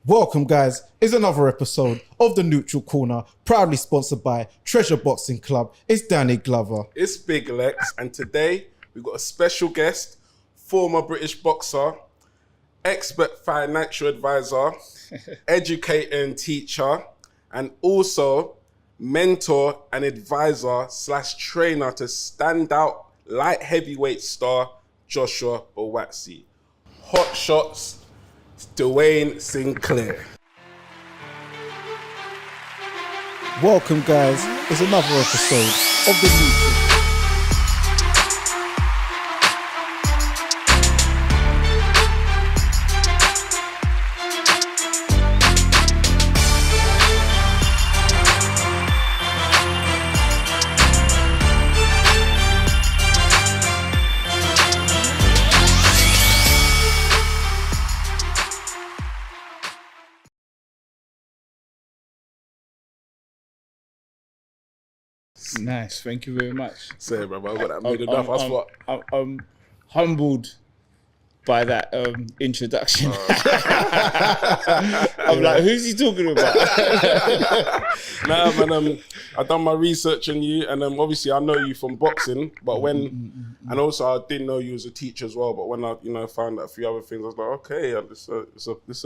Welcome, guys. It's another episode of the Neutral Corner, proudly sponsored by Treasure Boxing Club. It's Danny Glover. It's Big Lex, and today we've got a special guest, former British boxer, expert financial advisor, educator and teacher, and also mentor and advisor / trainer to standout light heavyweight star Joshua Buatsi. Hot shots, Duane Sinclair. Welcome, guys. It's another episode of the Neutral. Nice, thank you very much. Say, bro, I got that made enough. I'm humbled by that introduction. I'm like, who's he talking about? Nah, man, I done my research on you, and obviously I know you from boxing, but when, and also I didn't know you as a teacher as well, but when I, found out a few other things, I was like, okay, this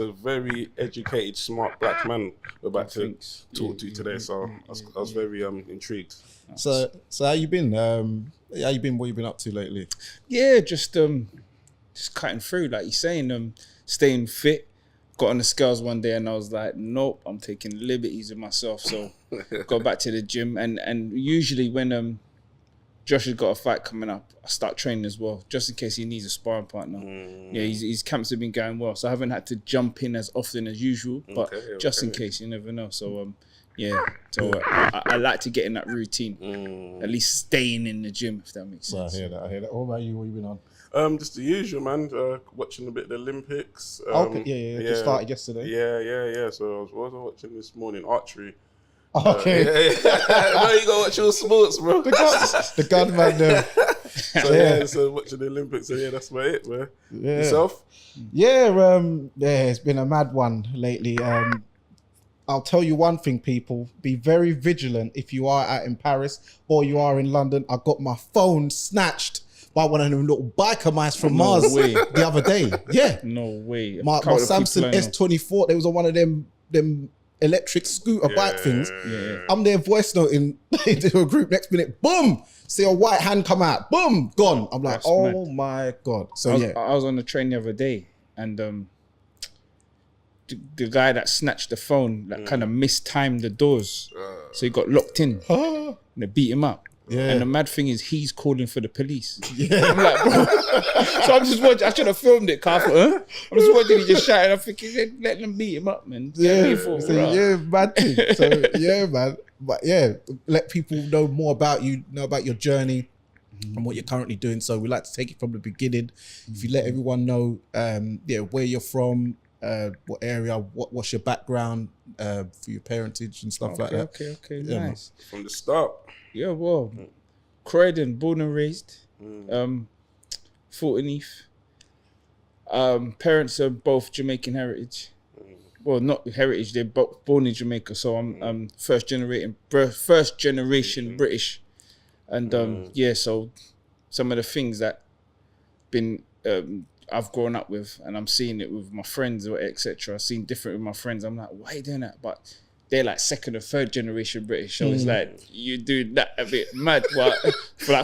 is a very educated, smart black man we're about to talk to today, so I was very intrigued. So how you been? What you been up to lately? Yeah, just cutting through, like you're saying, staying fit. Got on the scales one day and I was like, nope, I'm taking liberties with myself. So got back to the gym, and usually when Josh has got a fight coming up, I start training as well, just in case he needs a sparring partner. Yeah, his camps have been going well, so I haven't had to jump in as often as usual, but just in case, you never know. So I like to get in that routine, at least staying in the gym, if that makes sense. I hear that. What about you? What you been on? Just the usual, man. Watching a bit of the Olympics. Okay, just started yesterday. Yeah. So I was watching this morning archery. Okay. Where you go watch all sports, bro? The gunman. So watching the Olympics. So yeah, that's about it, man. Yeah. Yourself? Yeah, it's been a mad one lately. I'll tell you one thing, people. Be very vigilant if you are out in Paris or you are in London. I got my phone snatched by one of them little biker mice from Mars the other day. Yeah. No way. My Samsung S24, they was on one of them electric scooter bike things. Yeah. I'm there voice noting into a group, next minute, boom, see a white hand come out, boom, gone. I'm like, oh my God. So I was on the train the other day, and the guy that snatched the phone kind of mistimed the doors, so he got locked in and they beat him up. Yeah. And the mad thing is, he's calling for the police. Yeah. I'm like, bro. So I'm just watching. I should have filmed it, Carl. I'm just watching. He just shouting. I'm thinking, let them beat him up, man. Bad thing. So yeah, man. But yeah, let people know more about you, know about your journey and what you're currently doing. So we like to take it from the beginning. If you let everyone know, where you're from, what area, what's your background, for your parentage and stuff like that. Okay, Yeah, nice. From the start. Yeah, well, Croydon, born and raised, Fulton Heath. Parents are both Jamaican heritage. Well, not heritage, they're both born in Jamaica. So I'm first generation British. And so some of the things that been I've grown up with, and I'm seeing it with my friends or etc. I've seen different with my friends. I'm like, why are you doing that? But they're like second or third generation British. So it's like, you do that a bit mad. But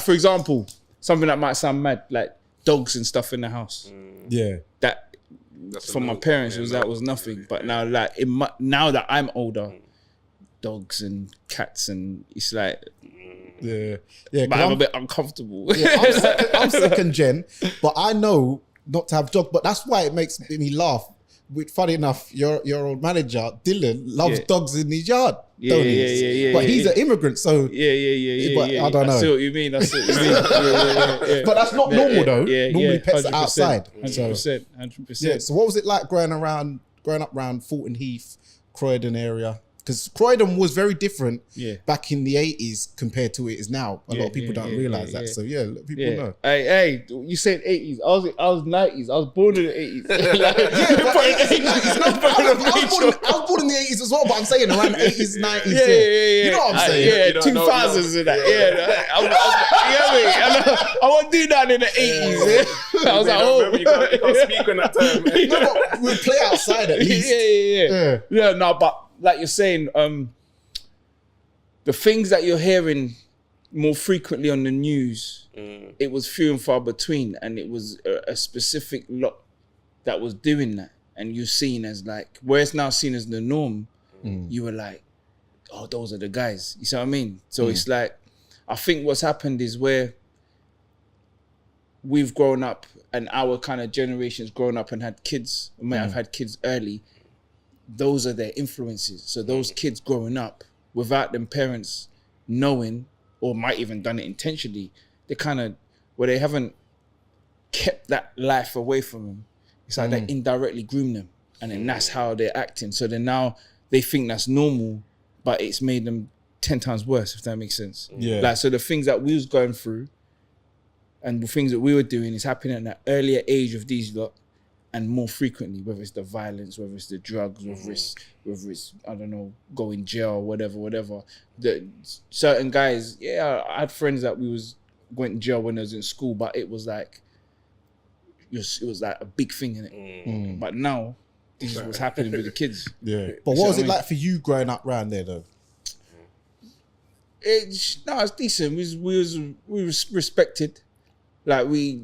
for example, something that might sound mad, like dogs and stuff in the house. Yeah. That's from my parents, that was nothing. But now, like, now that I'm older, dogs and cats, and it's like, yeah. But I'm a bit uncomfortable. Yeah, I'm second gen, but I know not to have dogs. But that's why it makes me laugh. Funny enough, your old manager Dylan loves dogs in his yard. Yeah. But he's an immigrant, so yeah. I don't know. I see what you mean. But that's not normal though. Normally pets are outside. 100%. Yeah. So what was it like growing up around Fulton Heath, Croydon area? because Croydon was very different Yeah. back in the 80s compared to it is now. A lot of people don't realize that. So yeah, let people know. Hey, you said 80s. I was 90s. I was born in the 80s. But 80s and 90s. No, I was born in the 80s as well, but I'm saying around the 80s, 90s. Yeah. You know what I'm saying? 2000s and that. I won't do that in the 80s. I was like, oh. You can't speak on that term. No, but we'll play outside at least. Yeah, no, but like you're saying, the things that you're hearing more frequently on the news, it was few and far between, and it was a specific lot that was doing that, and you're seen as like, where it's now seen as the norm, you were like, oh, those are the guys. You see what I mean? So it's like, I think what's happened is where we've grown up and our kind of generation's grown up and had kids, I mean, I've had kids early, those are their influences. So those kids growing up without them parents knowing, or might even done it intentionally, they kind of, where they haven't kept that life away from them, it's like they indirectly groom them, and then that's how they're acting. So then now they think that's normal, but it's made them 10 times worse, if that makes sense. Yeah. Like, so the things that we was going through and the things that we were doing is happening at an earlier age of these lot, and more frequently, whether it's the violence, whether it's the drugs, whether it's I don't know, go in jail, whatever. The certain guys, I had friends that went in jail when I was in school, but it was like a big thing in it. But now, this is what's happening with the kids. Yeah. But what was it like for you growing up around there though? It's decent. We was respected. Like, we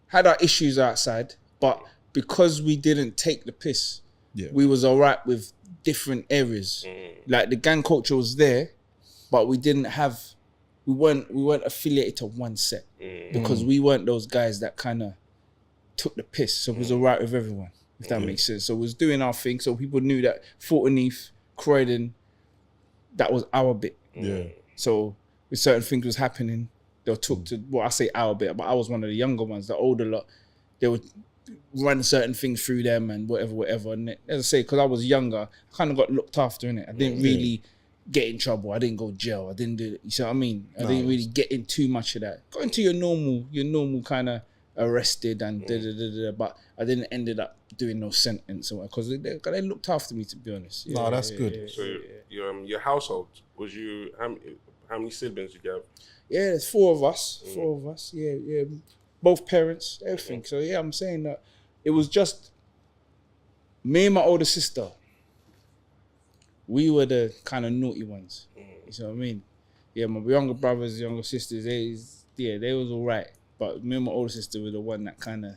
had our issues outside, but because we didn't take the piss, we was all right with different areas. Like, the gang culture was there, but we weren't affiliated to one set, because we weren't those guys that kind of took the piss. So it was all right with everyone, if that makes sense. So we was doing our thing, so people knew that Fortineath, Croydon, that was our bit. Yeah. So if certain things was happening, they'll talk to, well, I say our bit, but I was one of the younger ones, the older lot. They would run certain things through them and whatever. And as I say, because I was younger, I kind of got looked after, innit? I didn't really get in trouble. I didn't go to jail. I didn't do, you see what I mean? I didn't really get in too much of that. Got into your normal kind of arrested and but I didn't ended up doing no sentence or because they looked after me, to be honest. No, that's good. So your household, was you, how many siblings did you have? Yeah, there's four of us. Yeah. Both parents, everything. So yeah, I'm saying that it was just me and my older sister. We were the kind of naughty ones. You see what I mean? Yeah, my younger brothers, younger sisters, they was all right. But me and my older sister were the one that kind of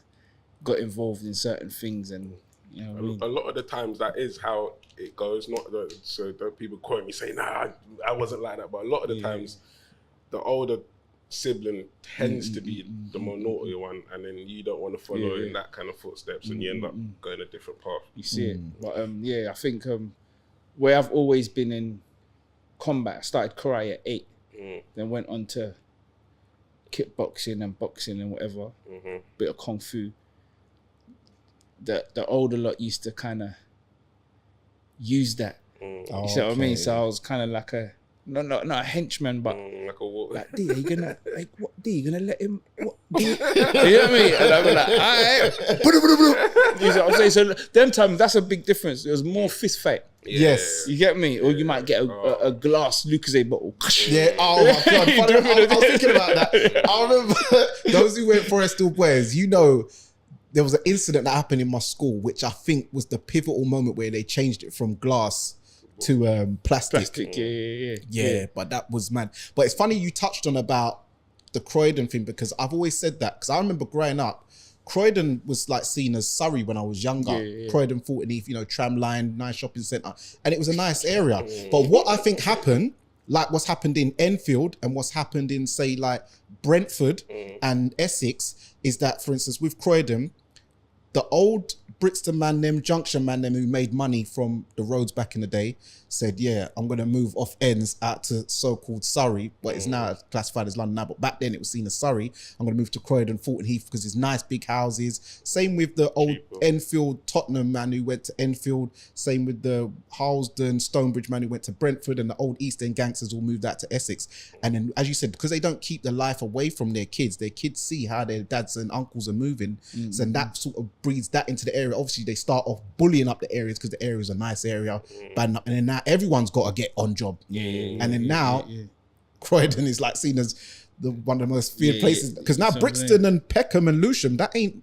got involved in certain things, and you know what I mean? A lot of the times that is how it goes. Not that, so that people quote me saying, "Nah, I wasn't like that." But a lot of the times, the older sibling tends to be the more naughty one, and then you don't want to follow in that kind of footsteps, and you end up going a different path. You see it, but I think where I've always been in combat, I started karate at 8, then went on to kickboxing and boxing and whatever, bit of kung fu. The older lot used to kind of use that. You see what I mean? So I was kind of like a not a henchman, but like, D, are you gonna what? D, you gonna let him? What? D? You know what I mean? And I'd be like, all right. You see what I'm saying? So them times, that's a big difference. There was more fist fight. Yes. You get me? Or you might get a glass Lucozade bottle. Yeah, oh my God. I was thinking about that. I remember those who went Forest Hill Boys, you know, there was an incident that happened in my school, which I think was the pivotal moment where they changed it from glass to plastic. Yeah, but that was mad. But it's funny you touched on about the Croydon thing, because I've always said that, because I remember growing up, Croydon was like seen as Surrey when I was younger. Croydon, Fortineath, you know, tram line, nice shopping centre. And it was a nice area. But what I think happened, like what's happened in Enfield and what's happened in, say, like Brentford and Essex, is that, for instance, with Croydon, the old Brixton man, them Junction man, them who made money from the roads back in the day, said, yeah, I'm going to move off ends out to so-called Surrey, but it's now classified as London now. But back then it was seen as Surrey. I'm going to move to Croydon, Fulton Heath, because it's nice big houses. Same with the old Enfield Tottenham man who went to Enfield. Same with the Harlesden Stonebridge man who went to Brentford, and the old East End gangsters all moved out to Essex. And then, as you said, because they don't keep the life away from their kids see how their dads and uncles are moving. So that sort of breeds that into the area. Obviously, they start off bullying up the areas because the area is a nice area. And then now everyone's got to get on job. And then now Croydon is like seen as one of the most feared places. Because now Brixton and Peckham and Lewisham, that ain't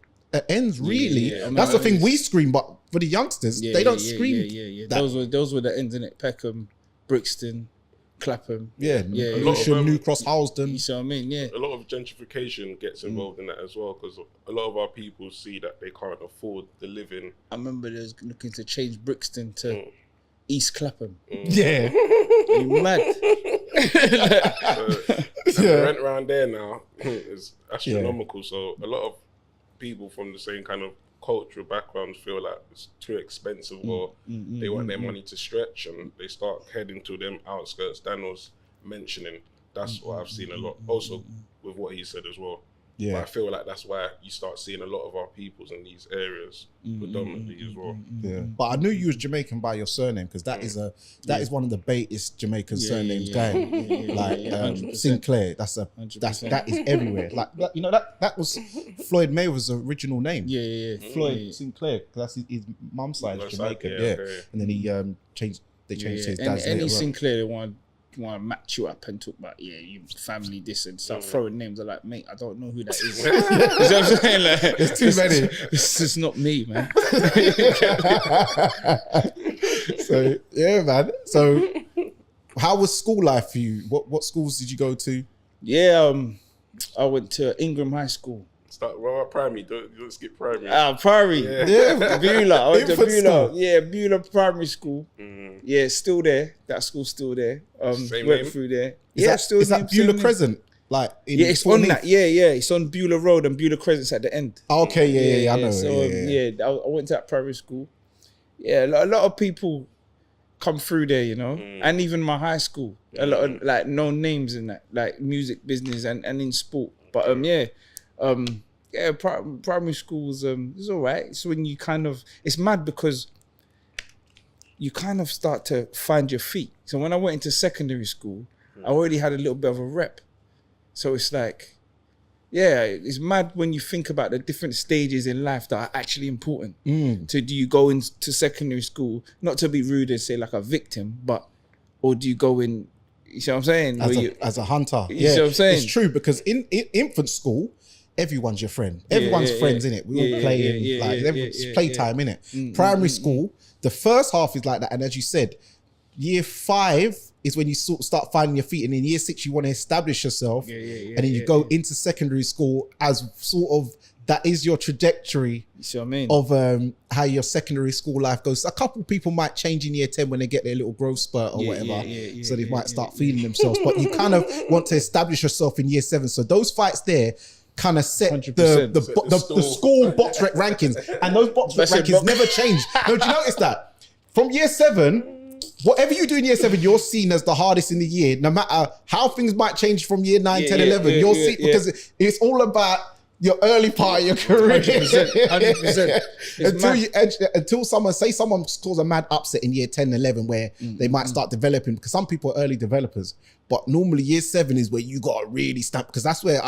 ends really. That's the thing we scream, but for the youngsters, they don't scream. Those were the ends, innit? Peckham, Brixton, Clapham. Lewisham, New Cross, Harlesden. You see what I mean? Yeah. A lot of gentrification gets involved in that as well, because a lot of our people see that they can't afford the living. I remember they was looking to change Brixton to East Clapham. Yeah. You mad? The rent around there now is astronomical. So a lot of people from the same kind of cultural backgrounds feel like it's too expensive, or they want their money to stretch, and they start heading to them outskirts. Dan was mentioning that's what I've seen a lot. Also with what he said as well. But I feel like that's why you start seeing a lot of our peoples in these areas predominantly as well. But I knew you was Jamaican by your surname, because that is one of the baitest Jamaican surnames going. Sinclair. That is everywhere. Like you know that was Floyd Mayweather's original name. Floyd Sinclair, because that's his mum's side is Jamaican. And then he changed. They changed his dad's name. Any Sinclair they want to match you up and talk about you family this and start throwing names. I'm like, mate, I don't know who that is. You know what I'm saying? Like, there's too many. This is not me, man. So yeah, man. So how was school life for you? What schools did you go to? Yeah, I went to Ingram High School. What about primary? Don't skip primary. Primary. Yeah. Beulah. I went to Infant Beulah. school. Yeah, Beulah Primary School. Yeah, still there. That school's still there. Same went name? through there. Is that Beulah Crescent? Like it's on that. Yeah. It's on Beulah Road, and Beulah Crescent's at the end. Okay, I know. So I went to that primary school. Yeah, a lot of people come through there, you know, and even my high school. A lot of like known names in that, like music business and in sport. But primary schools is all right. It's when you it's mad because you kind of start to find your feet. So when I went into secondary school, I already had a little bit of a rep. So it's like, it's mad when you think about the different stages in life that are actually important. So do you go into secondary school, not to be rude and say like a victim, or do you go in, you see what I'm saying? As a hunter. You see what I'm saying? It's true, because in infant school, everyone's your friend. Everyone's friends, innit? We all play it's playtime, innit? Primary school, the first half is like that. And as you said, year 5 is when you sort of start finding your feet. And in year 6, you want to establish yourself. And then you go into secondary school as sort of, that is your trajectory. You see what I mean? Of how your secondary school life goes. A couple of people might change in year 10 when they get their little growth spurt or whatever. So they might start feeling themselves. But you kind of want to establish yourself in year 7. So those fights there kind of set the school box rec rankings, and those box rec rankings never change. No, do you notice that? From year 7, whatever you do in year 7, you're seen as the hardest in the year, no matter how things might change from year 9, 10, 11. You're seen because it's all about your early part of your career. 100%. Until someone scores a mad upset in year 10, 11, where they might start developing, because some people are early developers, but normally year 7 is where you got to really stamp, because that's where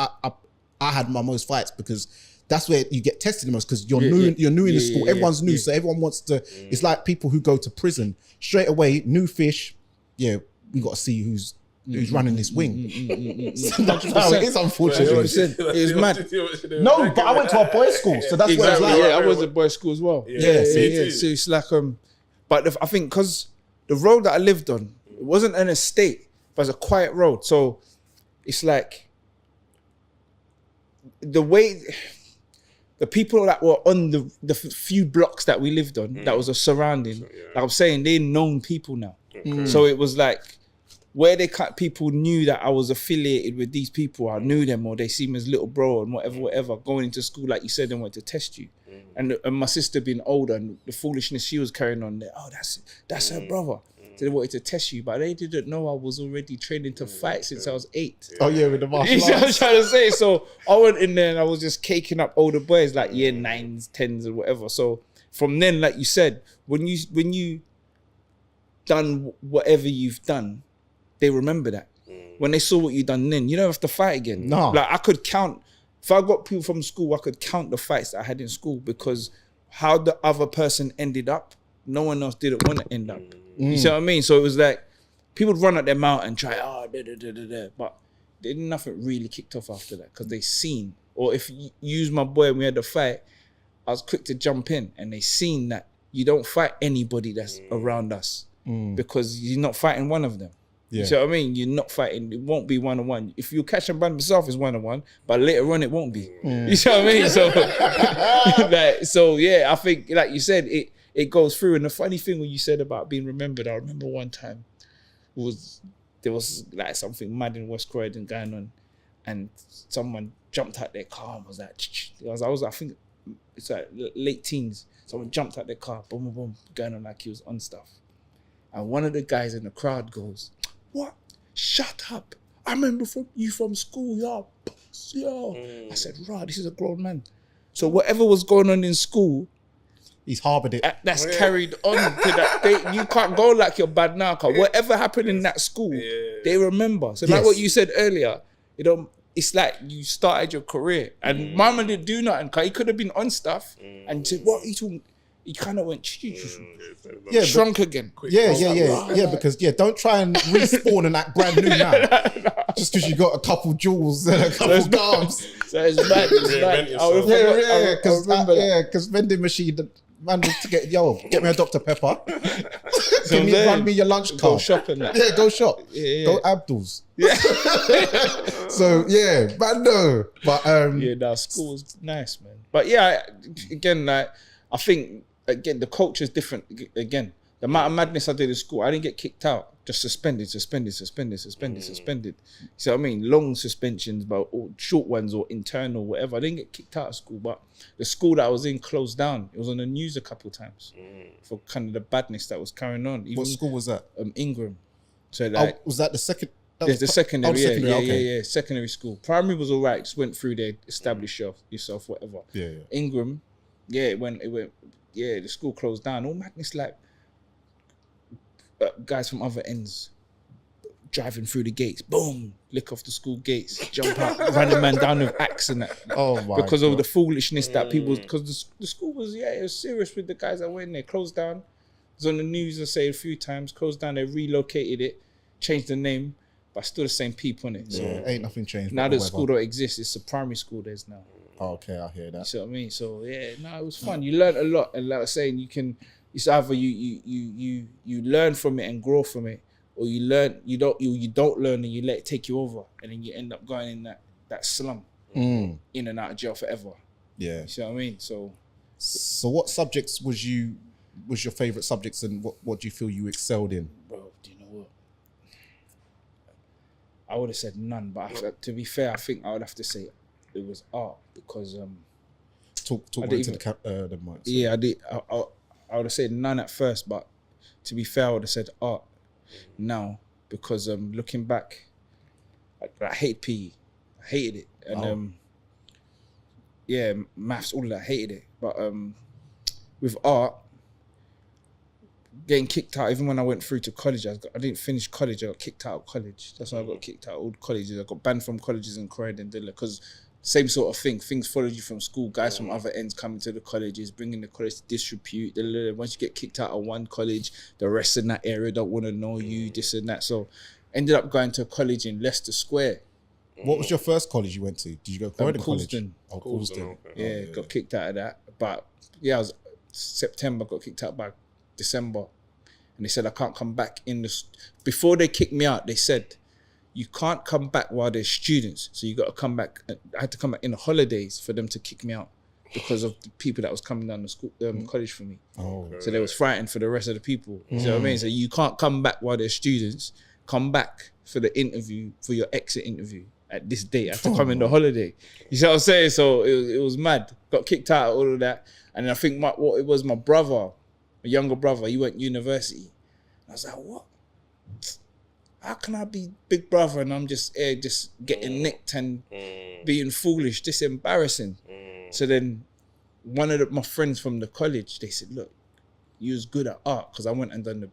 I had my most fights, because that's where you get tested the most, because you're new in the school. Everyone's new, so everyone wants to. It's like people who go to prison straight away. New fish, we got to see who's running this wing. So that's how it is, unfortunately. It is mad. No, but I went to a boys' school, so that's what it's like. Yeah, I was at boys' school as well. So it's like but I think because the road that I lived on, it wasn't an estate, but it was a quiet road. So it's like, the way the people that were on the few blocks that we lived on, that was a surrounding, like I'm saying, they're known people now. So it was like, where people knew that I was affiliated with these people, I knew them, or they see me as little bro and whatever, going into school, like you said, they wanted to test you. And my sister being older and the foolishness she was carrying on there. Oh, that's her brother. So they wanted to test you, but they didn't know I was already training to fight since I was 8. Oh yeah, with the martial You see what I'm arts. trying to say? So I went in there and I was just caking up older boys like year 9s, 10s, or whatever. So from then, like you said, when you done whatever you've done, they remember that. When they saw what you done then, you don't have to fight again. No. Like I could count, if I got people from school, I could count the fights that I had in school because how the other person ended up, no one else didn't want to end up. You see what I mean? So it was like, people would run up their mouth and try, but nothing really kicked off after that because they seen, or if you use my boy and we had a fight, I was quick to jump in and they seen that you don't fight anybody that's around us because you're not fighting one of them. Yeah. You see what I mean? You're not fighting, it won't be 1-on-1. If you catch him by himself, it's 1-on-1, but later on it won't be. You see what I mean? So, so yeah, I think, like you said, it goes through. And the funny thing when you said about being remembered, I remember one time there was like something mad in West Croydon going on, and someone jumped out their car and was like, I think it's like late teens. Someone jumped out their car, boom, boom, boom, going on like he was on stuff. And one of the guys in the crowd goes, "What? Shut up. I remember you from school, yo." I said, "Right, this is a grown man." So whatever was going on in school, He's harbored it. that's carried on to that. You can't go like you're bad now, cause whatever happened in that school, they remember. So like what you said earlier, it's like you started your career, and Mama didn't do nothing, cause he could have been on stuff and said, "What are you talking?" He kind of went shrunk again. Yeah, because don't try and respawn and act brand new now. Just because you got a couple jewels and a couple gums. So it's bad. Because vending machine, the man was to get me a Dr. Pepper. Run me your lunch card. Go shop and that. Yeah, go shop. Go Abdul's. Yeah. So yeah, but no. But school was nice, man. But yeah, again, like I think again the culture is different. Again, the amount of madness I did in school, I didn't get kicked out. Just suspended. You see what I mean? Long suspensions, but or short ones or internal, whatever. I didn't get kicked out of school, but the school that I was in closed down. It was on the news a couple of times for kind of the badness that was carrying on. Even, what school was that? Ingram. So like, was that the second? There's the secondary, secondary, yeah. Secondary school. Primary was all right. Just went through there, established yourself, whatever. Yeah. Ingram, it went. Yeah, the school closed down. All madness like. Guys from other ends driving through the gates, boom, lick off the school gates, jump out, run a man down with axe and that. Oh my because God. Of the foolishness that people, because the school was, it was serious with the guys that went in there. Closed down. It was on the news, I say a few times. Closed down, they relocated it, changed the name, but still the same people in it. So ain't nothing changed. Now the school don't exist, it's a primary school there's now. Oh, okay, I hear that. You see what I mean? So it was fun. You learned a lot, and like I was saying, it's either you learn from it and grow from it, or you don't learn and you let it take you over, and then you end up going in that slum, in and out of jail forever. Yeah, you see what I mean? So what subjects was your favorite subjects, and what do you feel you excelled in? Bro, do you know what? I would have said none, but to be fair, I think I would have to say it was art because talk into the mic. So. Yeah, I did. I would have said none at first, but to be fair, I would have said art now because looking back, I hate PE. I hated it. And maths, all of that, I hated it. But with art, getting kicked out, even when I went through to college, I didn't finish college, I got kicked out of college. That's why I got kicked out of all colleges. I got banned from colleges in Croydon because same sort of thing. Things followed you from school. Guys from other ends coming to the colleges, bringing the college to disrepute. Once you get kicked out of one college, the rest in that area don't want to know you, this and that. So ended up going to a college in Leicester Square. What was your first college you went to? Did you go Croydon College? Coulston. Yeah, got kicked out of that. But I was September, got kicked out by December. And they said I can't come back before they kicked me out, they said, you can't come back while there's students. So you got to come back. I had to come back in the holidays for them to kick me out because of the people that was coming down the school, college for me. Oh, so they was frightened for the rest of the people. You know what I mean? So you can't come back while there's students. Come back for the interview, for your exit interview at this date. I had to come in the holiday. You see what I'm saying? So it was mad. Got kicked out, all of that. And then I think what it was, my brother, my younger brother, he went university. I was like, what? How can I be big brother and I'm just getting nicked and being foolish? This is embarrassing. So then one of my friends from the college, they said, look, you was good at art, because I went and done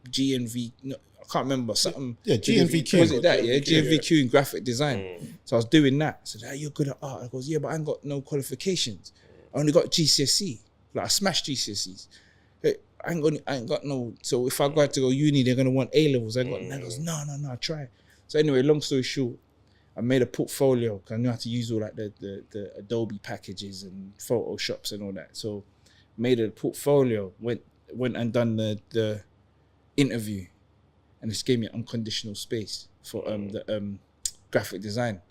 GNV, no, I can't remember, something. Yeah, GNVQ. Was it that? Yeah, GNVQ in graphic design. So I was doing that. I said, oh, you're good at art. I goes, yeah, but I ain't got no qualifications. I only got GCSE. Like I smashed GCSEs. I ain't got no, so if I go to go uni, they're gonna want A-levels. I got, and I goes, no, I try. So anyway, long story short, I made a portfolio, because I knew how to use all like the Adobe packages and Photoshops and all that. So made a portfolio, went and done the interview, and this gave me unconditional space for the graphic design.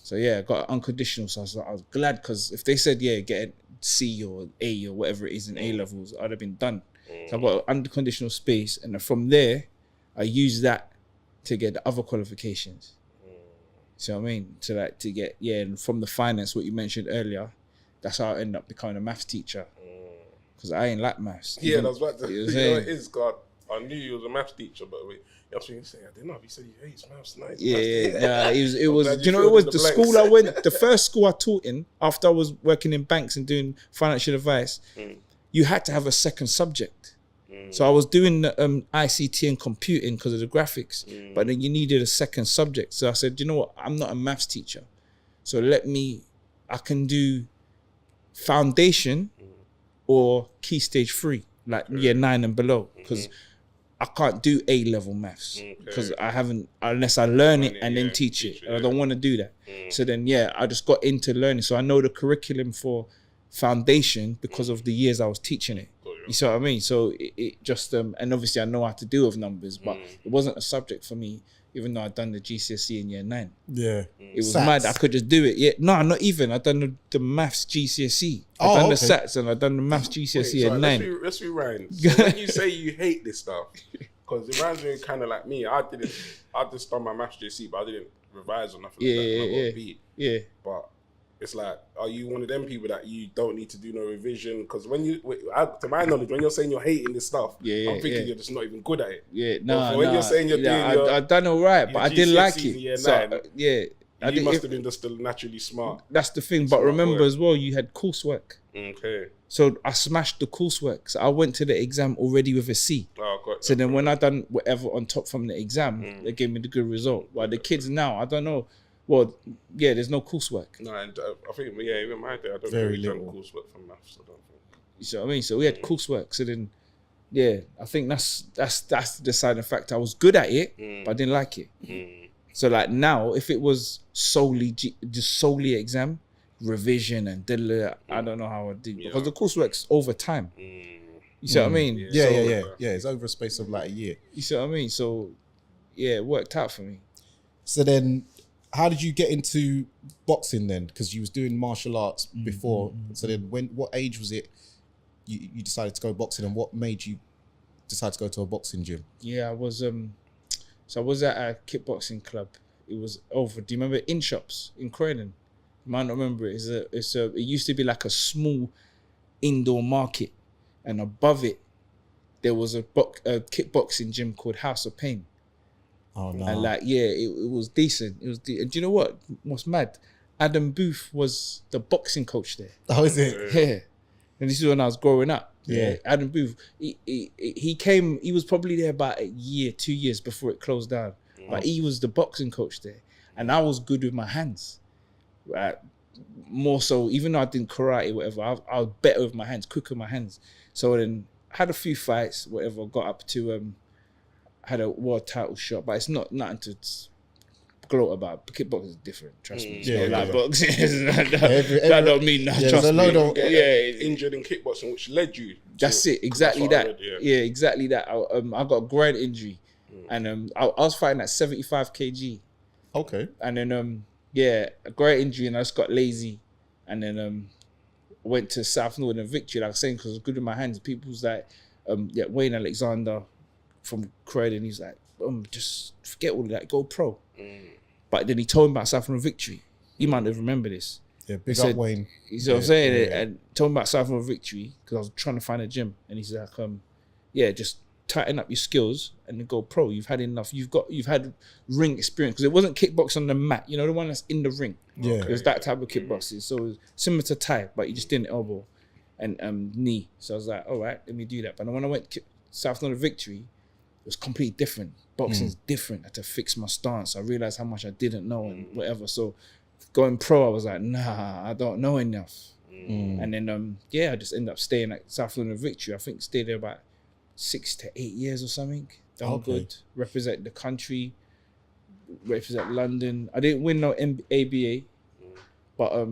So yeah, I got unconditional. So I was glad, because if they said, yeah, get a C or A or whatever it is in A-levels, I'd have been done. So I got unconditional space, and then from there, I used that to get the other qualifications. See what I mean? To get, yeah, and from the finance, what you mentioned earlier, that's how I ended up becoming a maths teacher. Because I ain't like maths. Yeah, that's what it is, God. I knew you was a maths teacher, but wait, that's what you say. I didn't know if you said you hate maths. Nice. Yeah, it was. You know, it was the school I went. The first school I taught in after I was working in banks and doing financial advice. You had to have a second subject. So I was doing the ICT and computing because of the graphics, but then you needed a second subject. So I said, you know what? I'm not a maths teacher, so I can do foundation or key stage 3, like year 9 and below, because I can't do A-level maths, because I haven't, unless I learn it and then teach it. And I don't want to do that. So then, yeah, I just got into learning. So I know the curriculum for foundation because of the years I was teaching it. You see what I mean? So it just, and obviously I know how to deal with numbers, but it wasn't a subject for me, even though I'd done the GCSE in year 9. Yeah. It was mad. I could just do it. Yeah. No, not even. I'd done the maths GCSE. I'd done the SATs and I'd done the maths GCSE at 9. Let's rewind. So when you say you hate this stuff, because it reminds me kind of like me. I just done my maths GCSE, but I didn't revise or nothing like that. And I got a B. Yeah. But it's like, are you one of them people that you don't need to do no revision? Because to my knowledge, when you're saying you're hating this stuff, I'm thinking you're just not even good at it. Yeah, no. When you're saying you're doing I done all right, but I didn't like it. So, you must have been just still naturally smart. That's the thing. But remember as well, you had coursework. Okay. So I smashed the coursework. So I went to the exam already with a C. So then when I done whatever on top from the exam, they gave me the good result. While the kids now, I don't know. Well, yeah, there's no coursework. No, and I think, even my day, I don't think we've done coursework from maths. I don't think. You see what I mean? So we had coursework. So then, yeah, I think that's the deciding factor. I was good at it, but I didn't like it. So like now, if it was just solely exam, revision and I don't know how I'd do, because the coursework's over time. You see what I mean? Yeah. It's over a space of like a year. You see what I mean? So yeah, it worked out for me. So then, how did you get into boxing then? Because you was doing martial arts before. So then, what age was it you decided to go boxing, and what made you decide to go to a boxing gym? Yeah, I was so I was at a kickboxing club. It was over. Do you remember In Shops in Croydon? You might not remember it. It used to be like a small indoor market, and above it there was a kickboxing gym called House of Pain. Oh no! And like, yeah, it was decent. It was. Do you know what's mad? Adam Booth was the boxing coach there. Oh, is it? Yeah. And this is when I was growing up. Yeah. Adam Booth. He came. He was probably there about a year, 2 years before it closed down. But he was the boxing coach there, and I was good with my hands. Right. More so, even though I didn't karate, whatever, I was better with my hands, quicker with my hands. So then had a few fights, whatever. Got up to had a world title shot, but it's nothing to gloat about. Kickboxing is different, trust me. It's not like boxing. That don't mean nothing. Trust me. Injured in kickboxing, which led you. That's it. Exactly that. Yeah, exactly that. I got a groin injury, and I was fighting at 75 kg. Okay. And then a groin injury, and I just got lazy, and then went to South Northern Victory, like I was saying, because I was good with my hands. People was like, Wayne Alexander from Croydon, he's like, just forget all of that, go pro. But then he told me about South Northern Victory. You might have remembered this. Yeah, big He up Wayne. You see what I'm saying? And told me about Southern Victory because I was trying to find a gym, and he's like, just tighten up your skills and then go pro. You've had enough. You've had ring experience, because it wasn't kickboxing on the mat. You know, the one that's in the ring. Yeah, it was that type of kickboxing. So it was similar to Thai, but you just didn't elbow and knee. So I was like, all right, let me do that. But when I went South London Victory, it was completely different. Boxing's different. I had to fix my stance. I realized how much I didn't know and whatever. So going pro, I was like, nah, I don't know enough. And then I just ended up staying at South London Victory. I think stayed there about 6 to 8 years or something. Done good. Represent the country. Represent London. I didn't win no ABA, but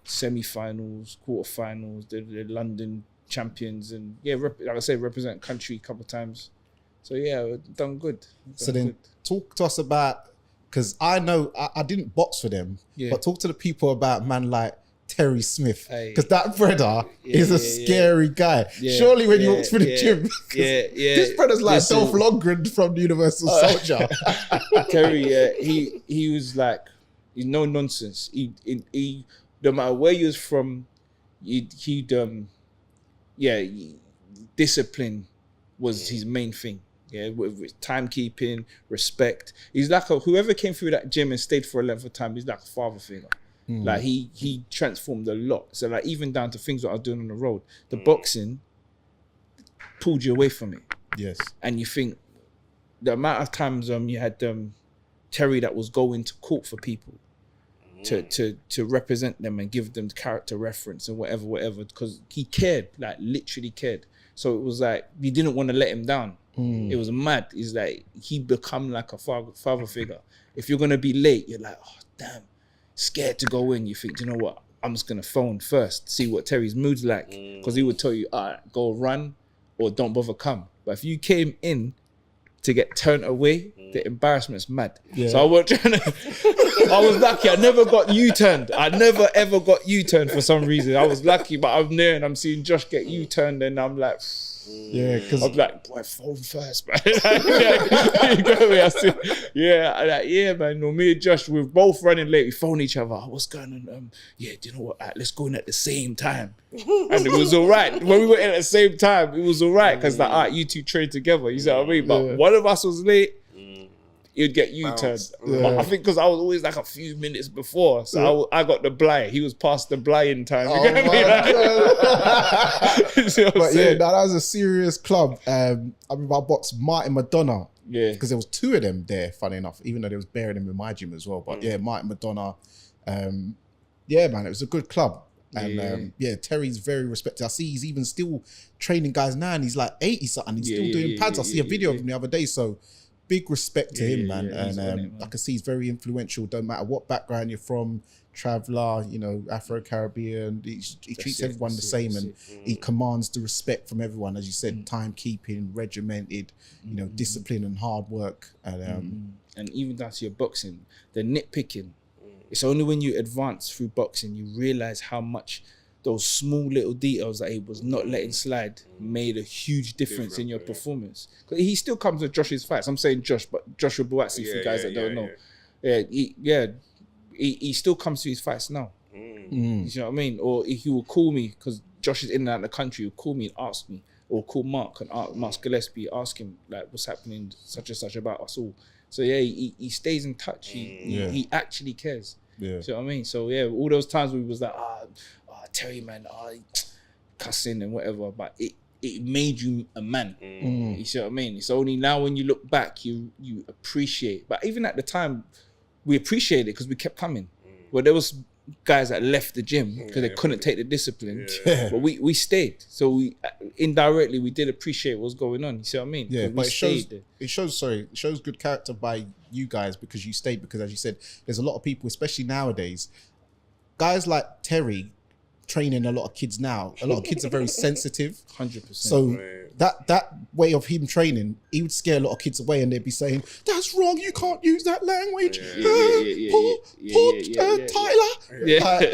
semi-finals, quarter-finals, the London champions, and like I said, represent country a couple of times. So done good. Talk to us about, because I know I didn't box for them, but talk to the people about man like Terry Smith, because that brother is a scary guy. Surely when you walk through the gym, this brother's like Dolph Lundgren from the Universal Soldier. Terry, he was like, he's no nonsense. He no matter where he was from, discipline was his main thing. Yeah, with timekeeping, respect. He's like whoever came through that gym and stayed for a length of time, he's like a father figure. Like he transformed a lot. So like even down to things that I was doing on the road, the boxing pulled you away from it. Yes. And you think the amount of times you had Terry that was going to court for people to represent them and give them the character reference and whatever, because he cared, like literally cared. So it was like you didn't want to let him down. It was mad. It's like he become like a father figure. If you're gonna be late, you're like, oh damn, scared to go in. You think, you know what? I'm just gonna phone first, see what Terry's mood's like, because he would tell you, all right, go run or don't bother come. But if you came in to get turned away, the embarrassment's mad. So I was trying to. I was lucky. I never got U-turned. I never ever got U-turned for some reason. I was lucky, but I'm there and I'm seeing Josh get U-turned, and I'm like. Because I'm like, boy, phone first, man. You got me? I said, man. No, me and Josh, we're both running late. We phone each other. What's going on? Do you know what? Let's go in at the same time. And it was all right. When we went in at the same time, it was all right, because like, all right, you two trained together. You see what I mean? But one of us was late. You'd get U-turned. But I think because I was always like a few minutes before, so I got the bly. He was past the bly-in time. You get me? But that was a serious club. I remember I boxed Martin Madonna. Because there was two of them there, funny enough, even though there was bare them in my gym as well. But Martin Madonna. Man, it was a good club. And Terry's very respected. I see he's even still training guys now, and he's like 80 something. He's still doing pads. I see a video of him the other day. So big respect to him, man. And I can see he's very influential. Don't matter what background you're from, traveller, Afro-Caribbean. He treats everyone the same, and he commands the respect from everyone. As you said, timekeeping, regimented, discipline and hard work. And even down to your boxing, the nitpicking. It's only when you advance through boxing you realize how much those small little details that he was not letting slide made a huge difference in your performance. Because he still comes to Josh's fights. I'm saying Josh, but Joshua Buatsi, for you guys that don't know. He still comes to his fights now. You know what I mean? Or he will call me, because Josh is in and out of the country, he'll call me and ask me, or call Mark and Mark Gillespie, ask him like what's happening, such and such about us all. So he stays in touch. He actually cares. You know what I mean? So all those times we was like, Terry, man, cussing and whatever, but it made you a man. You see what I mean? It's only now when you look back, you appreciate. But even at the time, we appreciated it because we kept coming. Well, there was guys that left the gym because they couldn't take the discipline, but we stayed. So we indirectly we did appreciate what was going on. You see what I mean? Yeah, but it shows good character by you guys because you stayed. Because as you said, there's a lot of people, especially nowadays, guys like Terry training a lot of kids now. A lot of kids are very sensitive. 100%. So that way of him training, he would scare a lot of kids away, and they'd be saying, "That's wrong. You can't use that language." Tyler.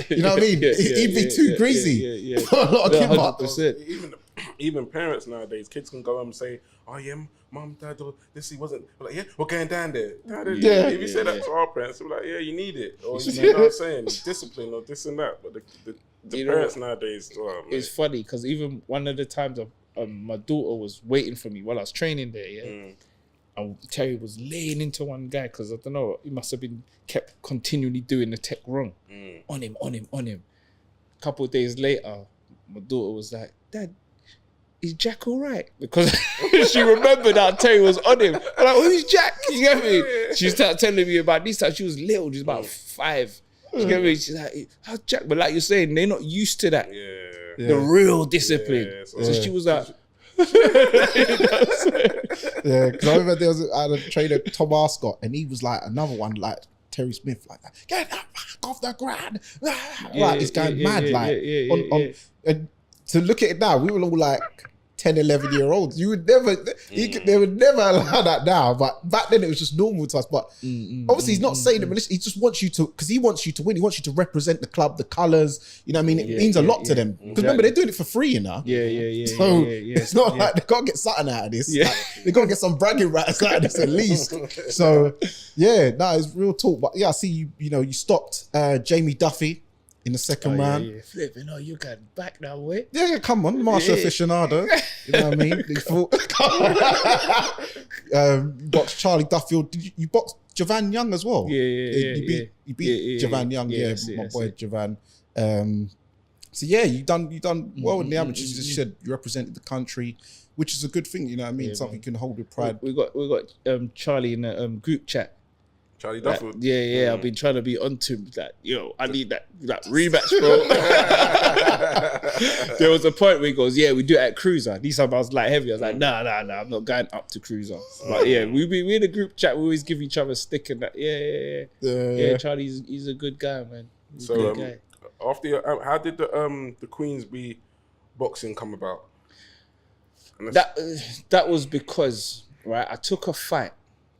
You know what I mean? He'd be too greasy for a lot of kids. 100%. Even even parents nowadays, kids can go home and say, "Oh yeah, mum, dad, or this he wasn't." We're like, "Yeah, we're going down there." If you say that to our parents, we're like, "Yeah, you need it," or you know what I'm saying, discipline or this and that. But the parents nowadays, it's funny because even one of the times my daughter was waiting for me while I was training there. Yeah. And Terry was laying into one guy because I don't know, he must have been kept continually doing the tech wrong. On him. A couple of days later, my daughter was like, "Dad, is Jack all right?" Because she remembered that Terry was on him. I'm like, "Who's Jack?" You get me? She started telling me about this time. She was little, she was about 5. You get me? She's like, "How's Jack?" But like you're saying, they're not used to that. The real discipline. So she was like, yeah, because I remember I had a trainer, Tom Arscott, and he was like another one like Terry Smith, like that. Get that back off the ground! Like he's going mad, and to look at it now, we were all like 10, 11-year-olds. You would never, they would never allow that now. But back then it was just normal to us. But obviously he's not saying it, but he just wants you to, because he wants you to win. He wants you to represent the club, the colours. You know what I mean? It means a lot to them. Because remember, they're doing it for free, you know? So it's not like they can't get something out of this. Like, they got to get some bragging rights out of this at least. So yeah, it's real talk. But yeah, I see you stopped Jamie Duffy in the second round. Flipping, you got back that way. Yeah, come on, Martial aficionado. You know what I mean? You boxed Charlie Duffield. You boxed Javan Young as well. You beat Javan Young. My boy Javan. So yeah, you done well in the amateurs. You said you represented the country, which is a good thing. You know what I mean? Something you can hold with pride. We got Charlie in the group chat. Charlie Duffield. I've been trying to be onto him that, I need that rematch, bro. There was a point where he goes, we do it at Cruiser. These times I was like heavy. I was like, nah, I'm not going up to Cruiser. But we in a group chat, we always give each other a stick and that. Charlie's he's a good guy, man. He's a good guy. After how did the Queensbury boxing come about? That was because, right, I took a fight.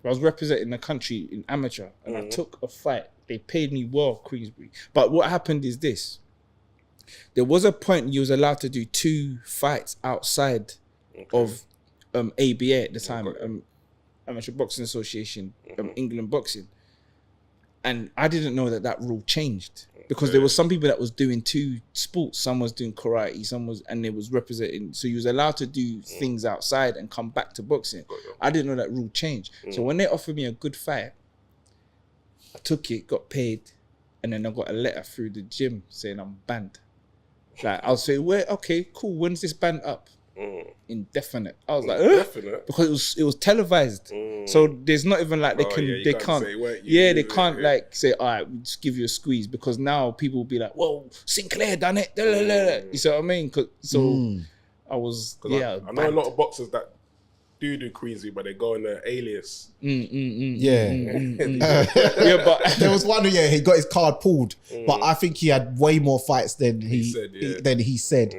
I was representing the country in amateur and I took a fight. They paid me well, Queensbury. But what happened is this. There was a point you was allowed to do 2 fights outside of ABA at the time, Amateur Boxing Association, England Boxing. And I didn't know that rule changed because there was some people that was doing 2 sports. Some was doing karate, and it was representing. So you was allowed to do things outside and come back to boxing. I didn't know that rule changed. So when they offered me a good fight, I took it, got paid, and then I got a letter through the gym saying I'm banned. Like I'll say, okay, cool. When's this ban up? Indefinite. I was like, because it was televised. So there's not even like they can't like say, all right, we'll just give you a squeeze, because now people will be like, whoa, Sinclair done it. You see what I mean? I was, I know a lot of boxers that do Queensbury, but they go in the alias. But there was one he got his card pulled, but I think he had way more fights than he said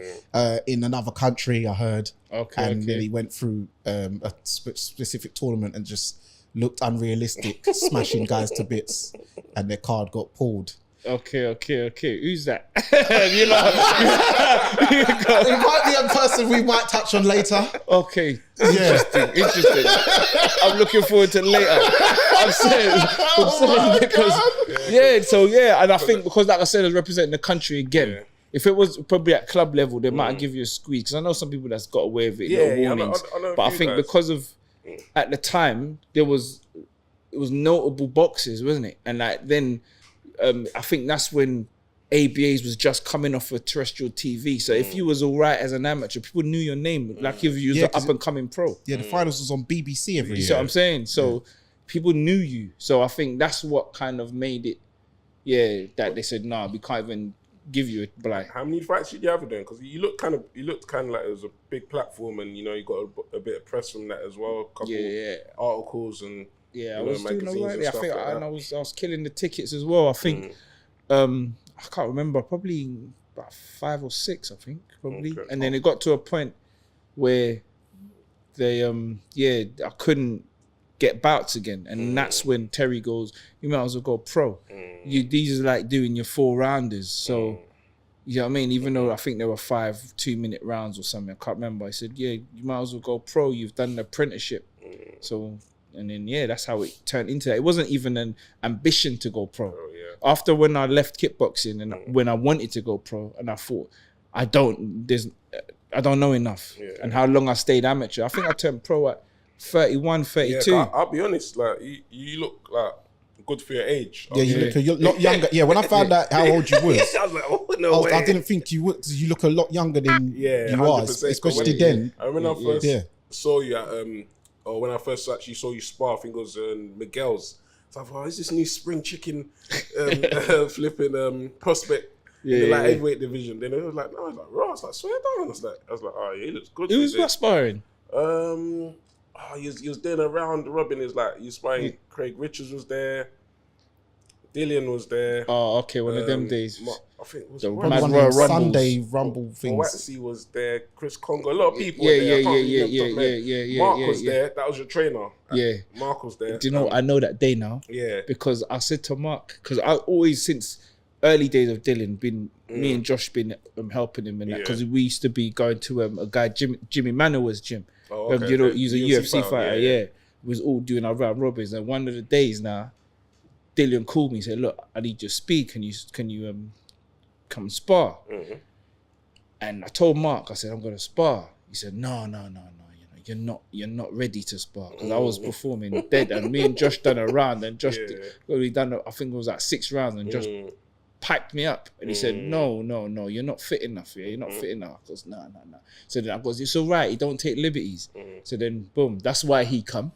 in another country, I heard. Then he went through a specific tournament and just looked unrealistic, smashing guys to bits, and their card got pulled. Okay. Who's that? It might be a person we might touch on later. Okay. Interesting. I'm looking forward to later. I'm saying because and I think because, like I said, I was representing the country again. Yeah. If it was probably at club level, they might give you a squeeze, because I know some people that's got away with it, no warnings. I know but I think because of at the time it was notable boxes, wasn't it? And like then. I think that's when ABAs was just coming off of terrestrial TV. So if you was all right as an amateur, people knew your name. Like if you was an up and coming pro. Yeah, the finals was on BBC every year. You see what I'm saying? So people knew you. So I think that's what kind of made it, that they said, nah, we can't even give you a blight. How many fights did you have then? Because you looked kind of like it was a big platform, and you got a bit of press from that as well. A couple articles and I was doing all right. I think I was killing the tickets as well. I think I can't remember, probably about 5 or 6, I think, probably. And then it got to a point where they I couldn't get bouts again, and that's when Terry goes, you might as well go pro. These are like doing your 4 rounders, so You know what I mean? Even though I think there were 5 2-minute rounds or something, I can't remember. I said, yeah, you might as well go pro. You've done an apprenticeship. So, and then, yeah, that's how it turned into that. It wasn't even an ambition to go pro. After when I left kickboxing and when I wanted to go pro, and I thought, I don't know enough. And how long I stayed amateur. I think I turned pro at 31, 32. Yeah, I'll be honest, like, you look like good for your age. Yeah, you look a lot younger. Yeah, when I found out how old you was, I was like, oh, no way. I didn't think you would, because you look a lot younger than you are, 100%. especially then. I remember when I first saw you at, or when I first actually saw you spar, I think it was Miguel's. So I thought, is this new spring chicken flipping prospect in the light heavyweight division? Then it was like, no, I was like, right, I was like, swear down. I was like, oh, yeah, he looks good. Who was aspiring? He was doing a round robin. Is like, you sparring. Craig Richards was there. Dillian was there. Oh, okay, one of them days. I think it was the one of them Sunday Rumble things. Buatsi was there. Chris Congo. A lot of people. Yeah. Mark was there. That was your trainer. Mark was there. Do you know what? I know that day now? Yeah. Because I said to Mark, because I always, since early days of Dylan, been me and Josh been helping him and that, because we used to be going to a guy Jimmy Manuel's gym. Oh, okay. You know, he's a UFC fighter. Yeah. We was all doing our round robins, and one of the days now, Dylan called me and said, "Look, I need your speed. Can you come spar?" And I told Mark, I said, "I'm gonna spar." He said, "No. You know, you're not ready to spar," because I was performing dead, and me and Josh done a round, and Josh we done. I think it was like 6 rounds, and Josh piped me up, and he said, "No, you're not fit enough. Yeah, you're not fit enough." I goes, "No." So then I goes, "It's all right. You don't take liberties." So then, boom, that's why he come.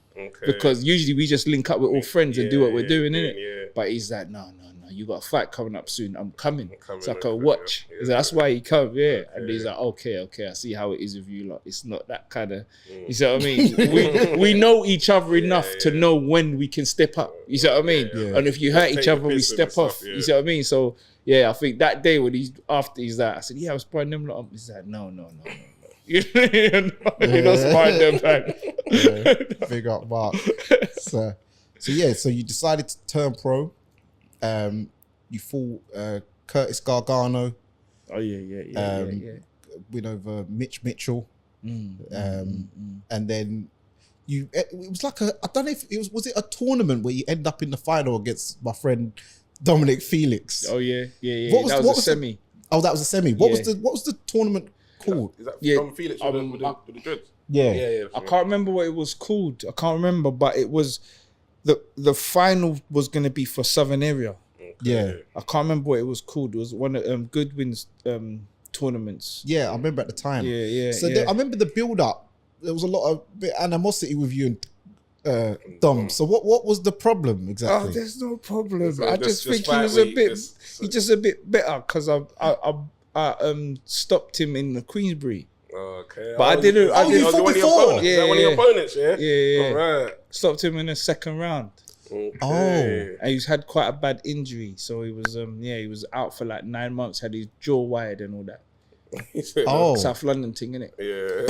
Because usually we just link up with all friends and do what we're doing, innit? But he's like, no, you got a fight coming up soon. I'm coming. So I can watch. So that's why he come, And he's like, okay, I see how it is with you lot. It's not that kind of, you see what I mean? we know each other enough to know when we can step up. You see what I mean? And if you hurt each other, we step off. You see what I mean? So, yeah, I think that day when he's like, I said, yeah, I was sparring them lot. He's like, no. You're not sparring them, man. Big up, Mark. So you decided to turn pro. You fought Curtis Gargano. Oh yeah. Win over Mitch Mitchell. And then it was like I don't know if it was it a tournament where you end up in the final against my friend Dominic Felix. Oh yeah. That was a semi. That was a semi. What was the tournament called? Is that Dom Felix with the dreads? Yeah. I can't remember what it was called. I can't remember, but it was the final was going to be for Southern Area. Yeah. I can't remember what it was called. It was one of Goodwin's tournaments. Yeah, I remember at the time. Yeah. So I remember the build up. There was a lot of animosity with you and Dom. So what was the problem exactly? Oh, there's no problem. I just think he was he's just a bit better because I stopped him in the Queensbury. Okay. But I didn't. You fought before? Is that one of your opponents? Yeah. Yeah. All right. Stopped him in the second round. Okay. And he's had quite a bad injury, so he was he was out for like 9 months. Had his jaw wired and all that. South London thing, innit? Yeah.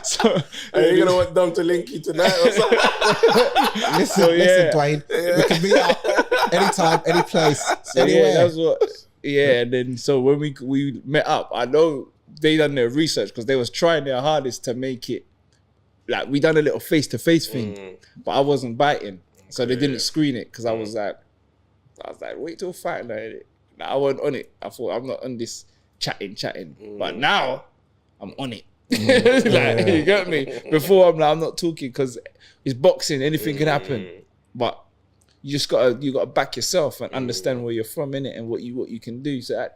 So you gonna want Dom to link you tonight or something? Listen, Duane. We can meet up anytime, any place, anywhere. Yeah, that's what. Yeah, and then so when we met up, I know they done their research because they was trying their hardest to make it like we done a little face-to-face thing, but I wasn't biting, so they didn't screen it because I was like, wait till fight night. Like, I wasn't on it. I thought I'm not on this chatting, but now I'm on it. You get me? Before I'm not talking because it's boxing. Anything can happen, but you just gotta back yourself and understand where you're from, innit, and what you can do. So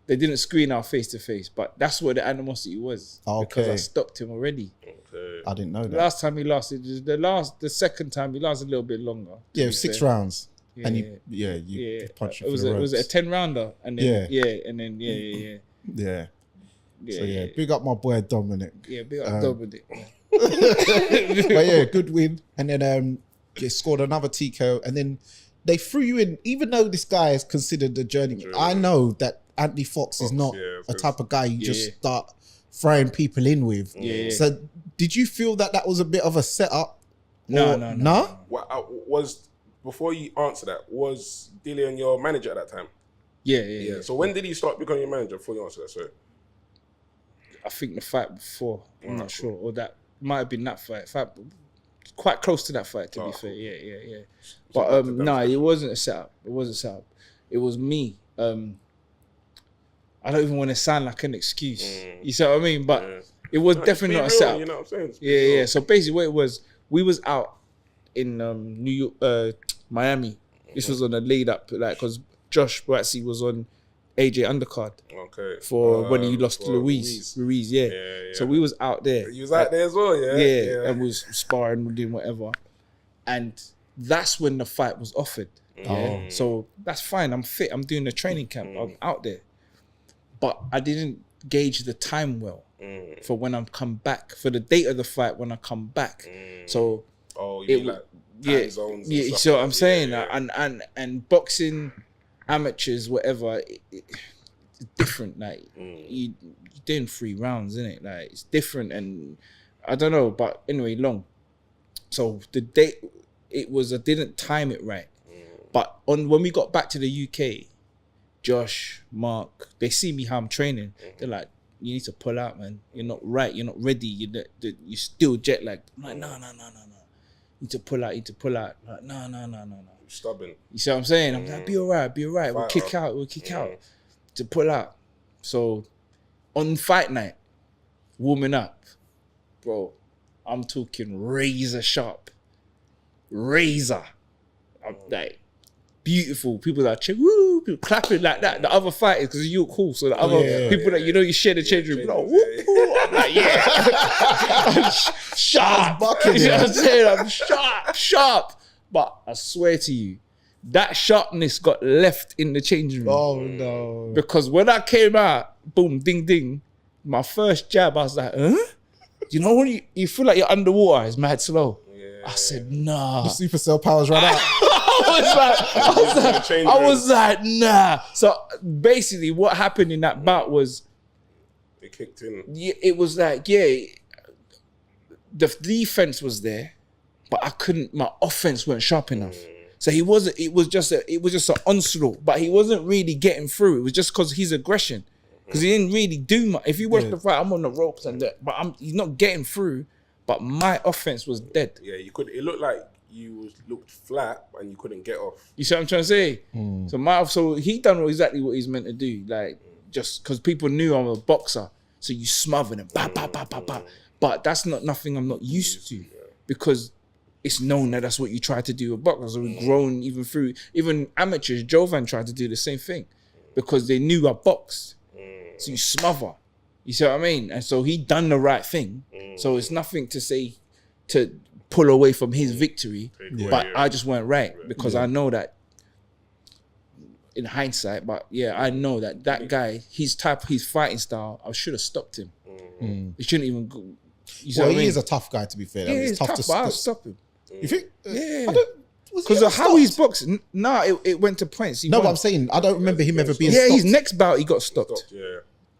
they didn't screen our face to face, but that's where the animosity was. Because I stopped him already. Okay. I didn't know that. Last time he lasted, the second time he lasted a little bit longer. Yeah, it was 6 rounds. Yeah, and you punched him. It was a 10 rounder, and then So big up my boy Dominic. Yeah, big up Dominic. But yeah, good win, and then you scored another TKO, and then they threw you in. Even though this guy is considered a journeyman, I know that Anthony Fox is not a type of guy you just start throwing people in with. Yeah. So did you feel that was a bit of a setup? No. Before you answer that, was Dillian your manager at that time? Yeah. So when did he start becoming your manager? Before you answer that, sorry. I think the fight before. I'm not sure, or that might have been that fight. Quite close to that fight, to be fair. Yeah. But no, it wasn't a setup. It wasn't a setup. It was me. I don't even want to sound like an excuse. You see what I mean? But it was definitely not a setup. You know what I'm saying? Yeah. So basically, what it was, we was out in New York, Miami. This was on a lead up, like, because Josh Buatsi was on AJ undercard. Okay. For when he lost to Ruiz, yeah. So we was out there. You was out there as well, yeah? Yeah, and we was sparring, doing whatever. And that's when the fight was offered. Yeah. So that's fine. I'm fit. I'm doing the training camp. I'm out there. But I didn't gauge the time well for when I'm come back, for the date of the fight when I come back. So you like time zones and stuff, so what I'm saying, yeah. And boxing, amateurs, whatever, it's different. Like you're doing 3 rounds, isn't it? Like it's different, and I don't know. But anyway, long. So the date, it was, I didn't time it right. But when we got back to the UK, Josh, Mark, they see me how I'm training. They're like, you need to pull out, man. You're not right. You're not ready. You're still jet lagged. I'm like, no. You need to pull out. Like, no. Stubborn. You see what I'm saying? I'm like, be all right. We'll kick out. To pull out. So on fight night, warming up, bro, I'm talking razor sharp. Razor. I'm like, beautiful. People that cheer, woo, people clapping like that. The other fighters, because you're cool. So the other people that you share the change room, like, woo, woo. I'm like, yeah. I'm sharp. You know what I'm saying? I'm sharp. But I swear to you, that sharpness got left in the changing room. Oh no. Because when I came out, boom, ding, ding, my first jab, I was like, huh? You know when you feel like you're underwater, it's mad slow. I said, nah. The supercell powers right out. I was like, nah. So basically what happened in that bout was, it kicked in. It was like, the defense was there, but I couldn't, my offense weren't sharp enough. So it was just an onslaught, but he wasn't really getting through. It was just because his aggression. Because he didn't really do much. If you watch the fight, I'm on the ropes and that, but he's not getting through. But my offense was dead. Yeah, you could. It looked like you looked flat and you couldn't get off. You see what I'm trying to say? So he done exactly what he's meant to do. Like, just because people knew I'm a boxer, so you smother them, bah. But that's not nothing I'm not used to, because it's known that that's what you try to do with boxers. So we've grown even amateurs. Jovan tried to do the same thing because they knew I boxed. So you smother. You see what I mean? And so he done the right thing. So it's nothing to say to pull away from his victory, but I just went right because I know that in hindsight, but I know that guy, his fighting style, I should have stopped him. He shouldn't even go. He is a tough guy, to be fair. Yeah, it's tough to but I'll stop him. You think? Yeah. Because of how he's boxing. It went to points. But I'm saying, I don't remember him ever being stopped. His next bout, he got stopped.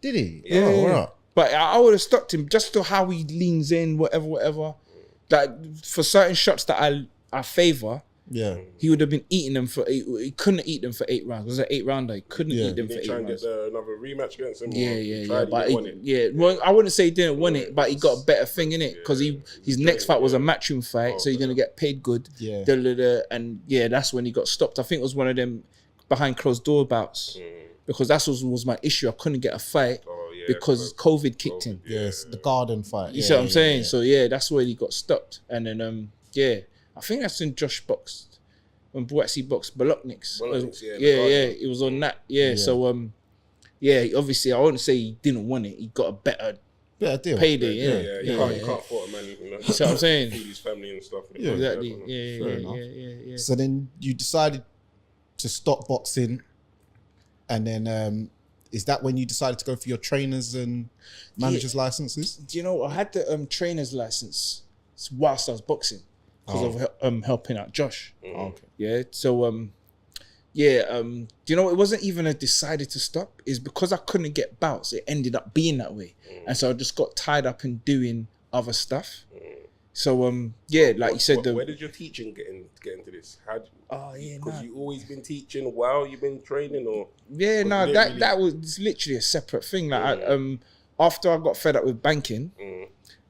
Did he? Yeah. Oh, right. But I would have stopped him just to how he leans in, whatever. Like, for certain shots that I favor, he would have been eating them he couldn't eat them for 8 rounds. It was an 8-rounder. He couldn't eat them for 8 rounds. Try and get another rematch against him? But I wouldn't say he didn't win it, but he got a better thing in it because his next fight was a matchroom fight, so he's gonna get paid good. And that's when he got stopped. I think it was one of them behind closed door bouts because that was my issue. I couldn't get a fight. Because COVID kicked in. Yes, the garden fight. You see what I'm saying? Yeah. So that's where he got stopped. And then I think that's when Josh boxed, when Buatsi boxed Bolotniks. It was on that. So obviously I wouldn't say he didn't want it. He got a better deal. Payday. You can't fault a man. You see what I'm saying? Feed his family and stuff. Exactly. Yeah. So then you decided to stop boxing, and then is that when you decided to go for your trainers and managers licenses? Do you know, I had the trainer's license whilst I was boxing because of helping out Josh. Okay. Yeah. So do you know, it wasn't even a decided to stop. It's because I couldn't get bouts. It ended up being that way, and so I just got tied up in doing other stuff. So yeah, like you said, where did your teaching get into this? Because no. you always been teaching while you've been training, or that was literally a separate thing. Like after I got fed up with banking,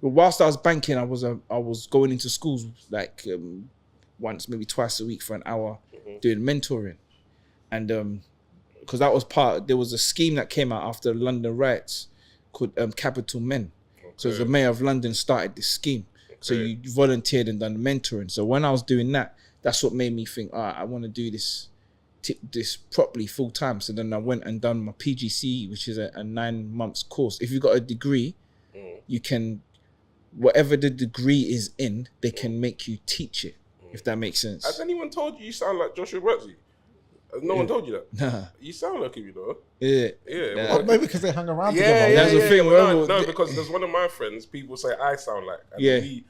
but whilst I was banking, I was going into schools like once, maybe twice a week for an hour, doing mentoring, and because that was there was a scheme that came out after London riots called Capital Men. So the mayor of London started this scheme. So you volunteered and done mentoring. So when I was doing that, that's what made me think, I want to do this properly full time. So then I went and done my PGCE, which is a 9 months course. If you've got a degree, you can, whatever the degree is in, they can make you teach it, if that makes sense. Has anyone told you sound like Joshua Buatsi? Has no one told you that? Nah. You sound like him, you know? Yeah. Yeah. Maybe because they hung around together. That's the thing. No, because there's one of my friends, people say I sound like. And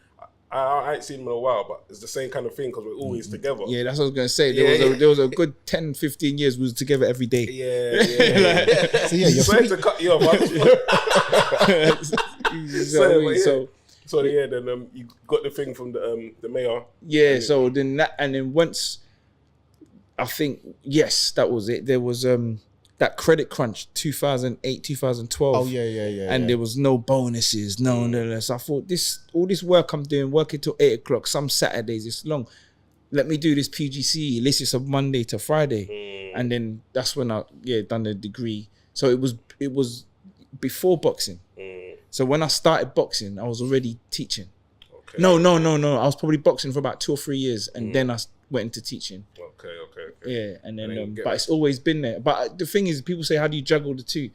I ain't seen him in a while, but it's the same kind of thing because we're always together. Yeah, that's what I was going to say. There was a good 10, 15 years we was together every day. Yeah. So yeah, you're sorry to cut you off. Then you got the thing from the mayor. Yeah, so then once, I think, yes, that was it. There was that credit crunch 2008, 2012. Oh yeah. And there was no bonuses, no. So I thought all this work I'm doing, working till 8 o'clock, some Saturdays it's long. Let me do this PGCE. At least it's a Monday to Friday. And then that's when I done the degree. So it was before boxing. So when I started boxing, I was already teaching. Okay. No. I was probably boxing for about 2 or 3 years, and then I went into teaching. Okay. Yeah, and then but it's always been there. But the thing is, people say, how do you juggle the two?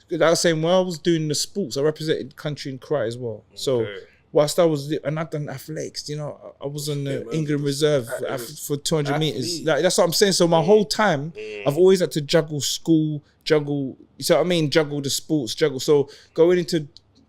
Because I was saying, I was doing the sports, I represented country in karate as well. So whilst I was, and I've done athletics, I was on the England reserve for 200 meters. Like, that's what I'm saying. So my whole time, I've always had to juggle school, juggle the sports, So going into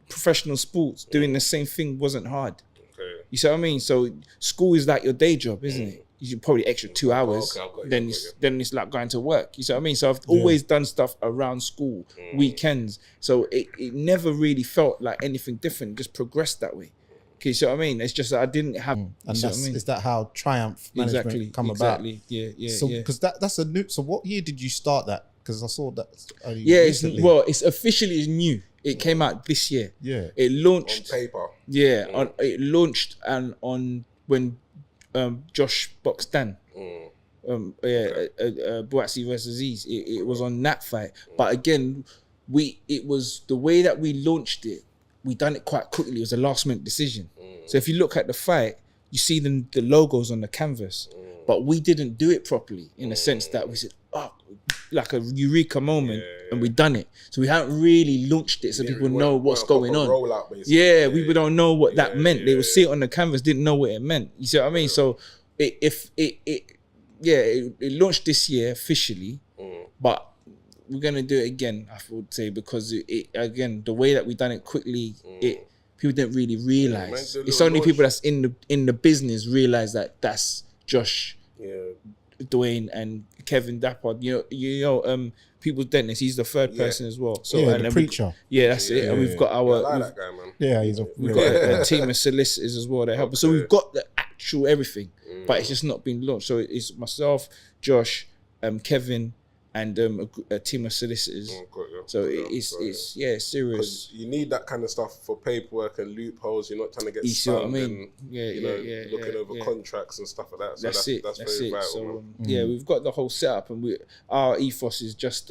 professional sports, doing the same thing wasn't hard. Okay. You see what I mean? So school is like your day job, isn't it? You probably extra 2 hours, then it's like going to work. You see what I mean? So I've always done stuff around school, weekends. So it never really felt like anything different, just progressed that way. Okay, you see what I mean? It's just that I didn't have... And is that how Triumph Management come about? Yeah. So, because that's a new... So what year did you start that? Because I saw that only recently. It's officially new. It came out this year. Yeah. It launched... On paper. Yeah, it launched on when... Josh boxed Dan, Buatsi versus Ease. It was on that fight, but again, it was the way that we launched it. We done it quite quickly. It was a last minute decision. So if you look at the fight, you see the logos on the canvas, but we didn't do it properly in the sense that we said, like a eureka moment, and we done it. So we haven't really launched it so people know what's going on. We don't know what that meant. They would see it on the canvas, didn't know what it meant. You see what I mean? So it launched this year officially, but we're gonna do it again, I would say, because it again, the way that we done it quickly, people didn't really realize. It's only people that's in the business realize that that's Josh, Duane and Kevin Dapper. People's dentist. He's the third person as well. So the preacher. That's it. And we've got our I like that guy, man. Yeah, we've got a team of solicitors as well that help us. So we've got the actual everything, but it's just not been launched. So it's myself, Josh, Kevin, and a team of solicitors. So it's serious. You need that kind of stuff for paperwork and loopholes. You're not trying to get stung and looking over contracts and stuff like that. So that's very vital. So we've got the whole setup, and our ethos is just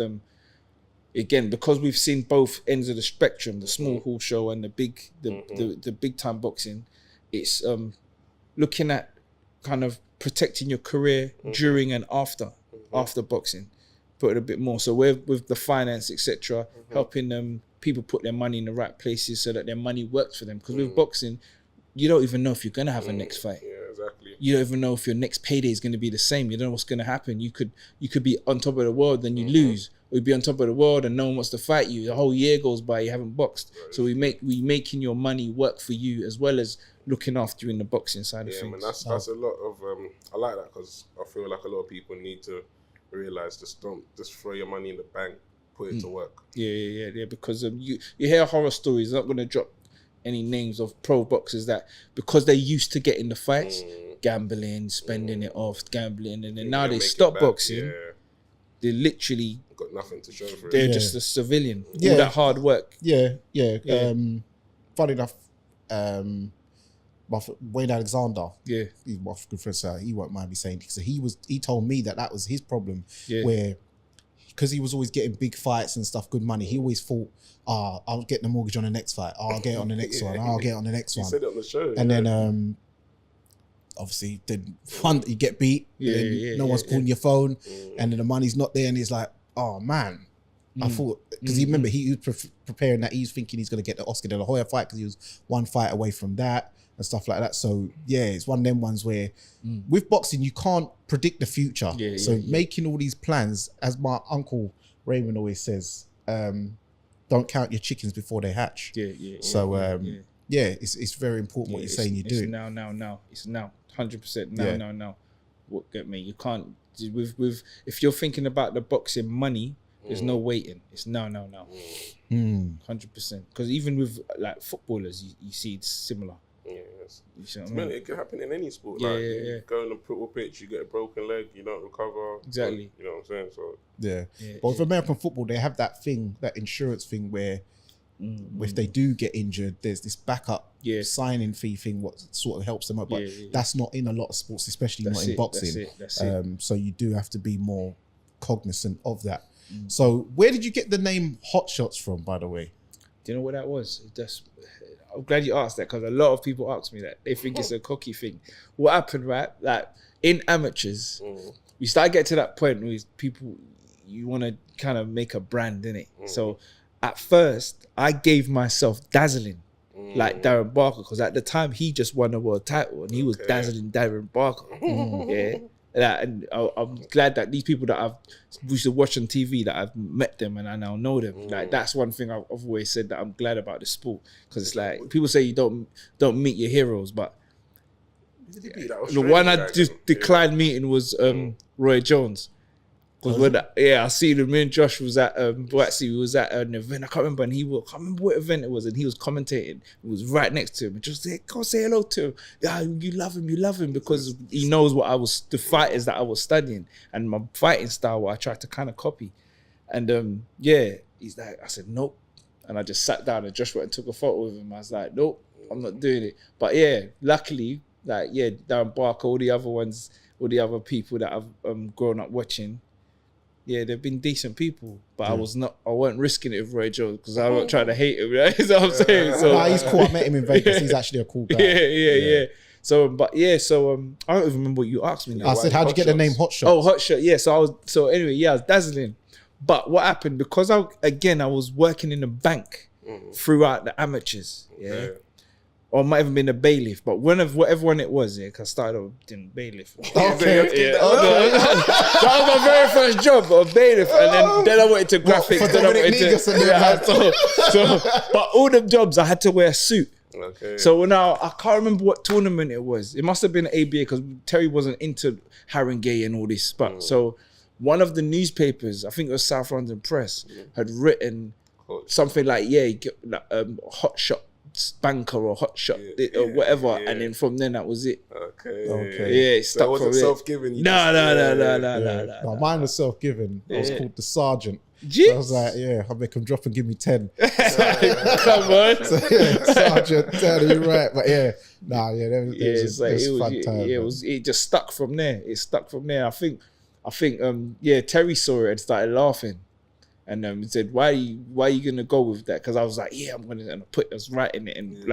again, because we've seen both ends of the spectrum, the small hall show and the big time boxing. It's looking at kind of protecting your career during and after boxing. Put it a bit more. So with the finance, etc., helping people put their money in the right places so that their money works for them. Because with boxing, you don't even know if you're gonna have a next fight. Yeah, exactly. You don't even know if your next payday is gonna be the same. You don't know what's gonna happen. You could be on top of the world, then you lose. Or you'd be on top of the world and no one wants to fight you. The whole year goes by, you haven't boxed. Right. So we making your money work for you as well as looking after you in the boxing side of things. Man, that's a lot of I like that, because I feel like a lot of people need to realize just throw your money in the bank, put it to work. Yeah. Because you hear horror stories. They're not gonna drop any names of pro boxers that because they used to get in the fights, gambling, spending it off, gambling, and then now they stop boxing. Yeah. They literally Got nothing to show for it. they're just a civilian. Yeah. All that hard work. Yeah. Funny enough, Wayne Alexander, Yeah. he's my good friend, so he won't mind me saying, because he told me that was his problem, where because he was always getting big fights and stuff, good money, he always thought, I'll get the mortgage on the next fight, I'll get it on the next one, I'll get it on the next one. He said it on the show. And then obviously then you get beat, no one's calling your phone, and then the money's not there, and he's like, oh man, I thought, because you remember he was preparing that, he's thinking he's going to get the Oscar de la Hoya fight because he was one fight away from that and stuff like that. So yeah, it's one of them ones where with boxing you can't predict the future. Making all these plans, as my uncle Raymond always says, don't count your chickens before they hatch. It's very important what you're saying you do. It's now. It's now. 100% now. What get me? You can't with if you're thinking about the boxing money. There's no waiting. It's now. 100%. Because even with like footballers, you see it's similar. Yes. You know It could happen in any sport. You go on the football pitch, you get a broken leg, you don't recover. Exactly. You know what I'm saying? So but with American football, they have that thing, that insurance thing where if they do get injured, there's this backup signing fee thing what sort of helps them out. But that's not in a lot of sports, especially not in boxing. That's it. So you do have to be more cognizant of that. So where did you get the name Hot Shots from, by the way? Do you know what that was? I'm glad you asked that, because a lot of people ask me that. They think it's a cocky thing. What happened, right? Like in amateurs, we start getting to that point where people, you want to kind of make a brand, innit? So at first, I gave myself Dazzling, like Darren Barker, because at the time he just won a world title and he was Dazzling Darren Barker. And I'm glad that these people that we used to watch on TV, that I've met them and I now know them. Like that's one thing I've always said that I'm glad about the sport, because it's like people say you don't meet your heroes, but the one I just declined meeting was Roy Jones. Because when I see him, me and Josh was at Buatsi, we was at an event, I can't remember, and I can't remember what event it was, and he was commentating. It was right next to him, and just said, go say hello to him. Yeah, you love him, because he knows the fighters that I was studying, and my fighting style, what I tried to kind of copy. And he's like, I said, nope. And I just sat down, and Josh went and took a photo with him. I was like, nope, I'm not doing it. But luckily, Darren Barker, all the other ones, all the other people that I've grown up watching, they've been decent people, but I weren't risking it with Roy Jones, because I wasn't trying to hate him, right? You know what I'm saying? So he's cool. I met him in Vegas. He's actually a cool guy. So, I don't even remember what you asked me now. I said, how'd you get the name Hot Shots? Oh, Hot Shot. Yeah. I was Dazzling. But what happened, because I was working in the bank throughout the amateurs, or it might have been a bailiff, but whatever one it was, because I started off doing bailiff. That was my very first job, a bailiff, and then I went into graphics. But all the jobs I had to wear a suit. Okay. So now I can't remember what tournament it was. It must have been ABA, because Terry wasn't into Haringey and all this. But so one of the newspapers, I think it was South London Press, had written something like Hot Shot Banker or Hot Shot or whatever, and then from then that was it. Okay. It stuck. So it wasn't self-given. No. Mine was self-given. I was called the Sergeant. So I was like, I'll make him drop and give me 10. Come on. Sergeant, tell you right. But it was fun time. It just stuck from there. I think Terry saw it and started laughing. And he said, why are you gonna go with that? Because I was like, I'm gonna put us right in it, and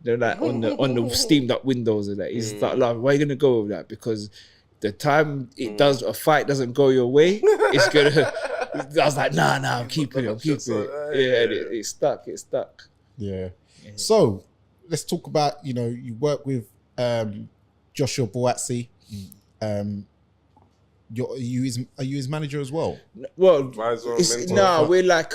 they're like on the steamed up windows and that. He started laughing. Why are you gonna go with that? Because the time a fight doesn't go your way, it's gonna. I was like, nah, I'm keeping it. It stuck. Yeah. So let's talk about, you work with Joshua Buatsi. Are you his manager as well? Well, we're like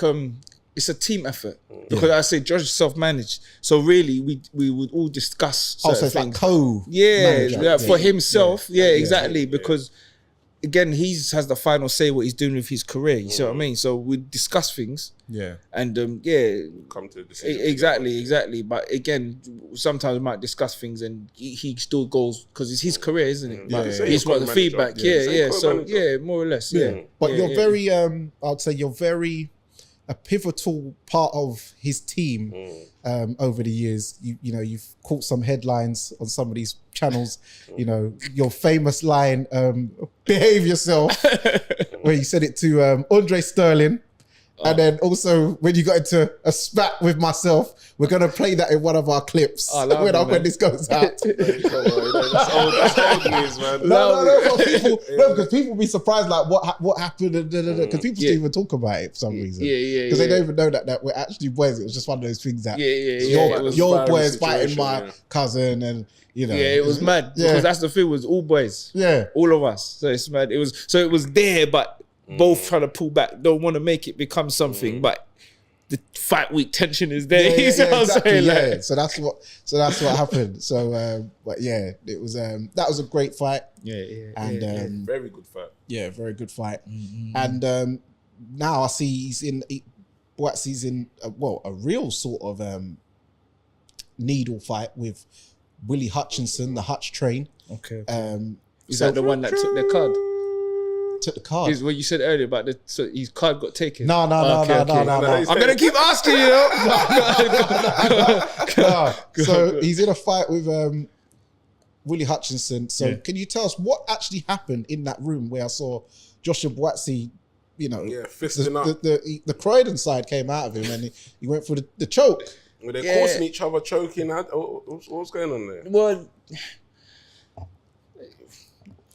it's a team effort, because I say Josh is self-managed. So really, we would all discuss. So it's things. like for himself. Exactly. Because again, has the final say what he's doing with his career. You see what I mean? So we discuss things. Yeah. And come to a decision. Exactly. But again, sometimes we might discuss things, and he still goes because it's his career, isn't it? But he's got the feedback. So more or less. Yeah. But you're very, I'd say you're very a pivotal part of his team over the years. You know, you've caught some headlines on some of these channels. You know, your famous line, "Behave yourself," where you said it to Andre Sterling. And then also when you got into a spat with myself, we're gonna play that in one of our clips when this goes out. That's old news, man. No, because people be surprised like what happened, because people still even talk about it for some reason. Because they don't even know that we're actually boys. It was just one of those things that your boys fighting my cousin, and you know. Yeah, it was mad because that's the thing, was all boys. Yeah, all of us. So it's mad. It was there, but. Both trying to pull back, don't want to make it become something, but the fight week tension is there. Exactly. So that's what happened. So, but yeah, it was that was a great fight. And very good fight. Yeah, very good fight. And now I see Buatsi's in a real sort of needle fight with Willy Hutchinson, the Hutch train. Okay. Is that the one that took their card? Took the card. Is what you said earlier about his card got taken. No. I'm gonna keep asking you. So he's in a fight with Willy Hutchinson. So can you tell us what actually happened in that room where I saw Joshua Buatsi, you know, fisting up. The Croydon side came out of him and he went for the choke. Were they causing each other, choking? What's going on there? Well,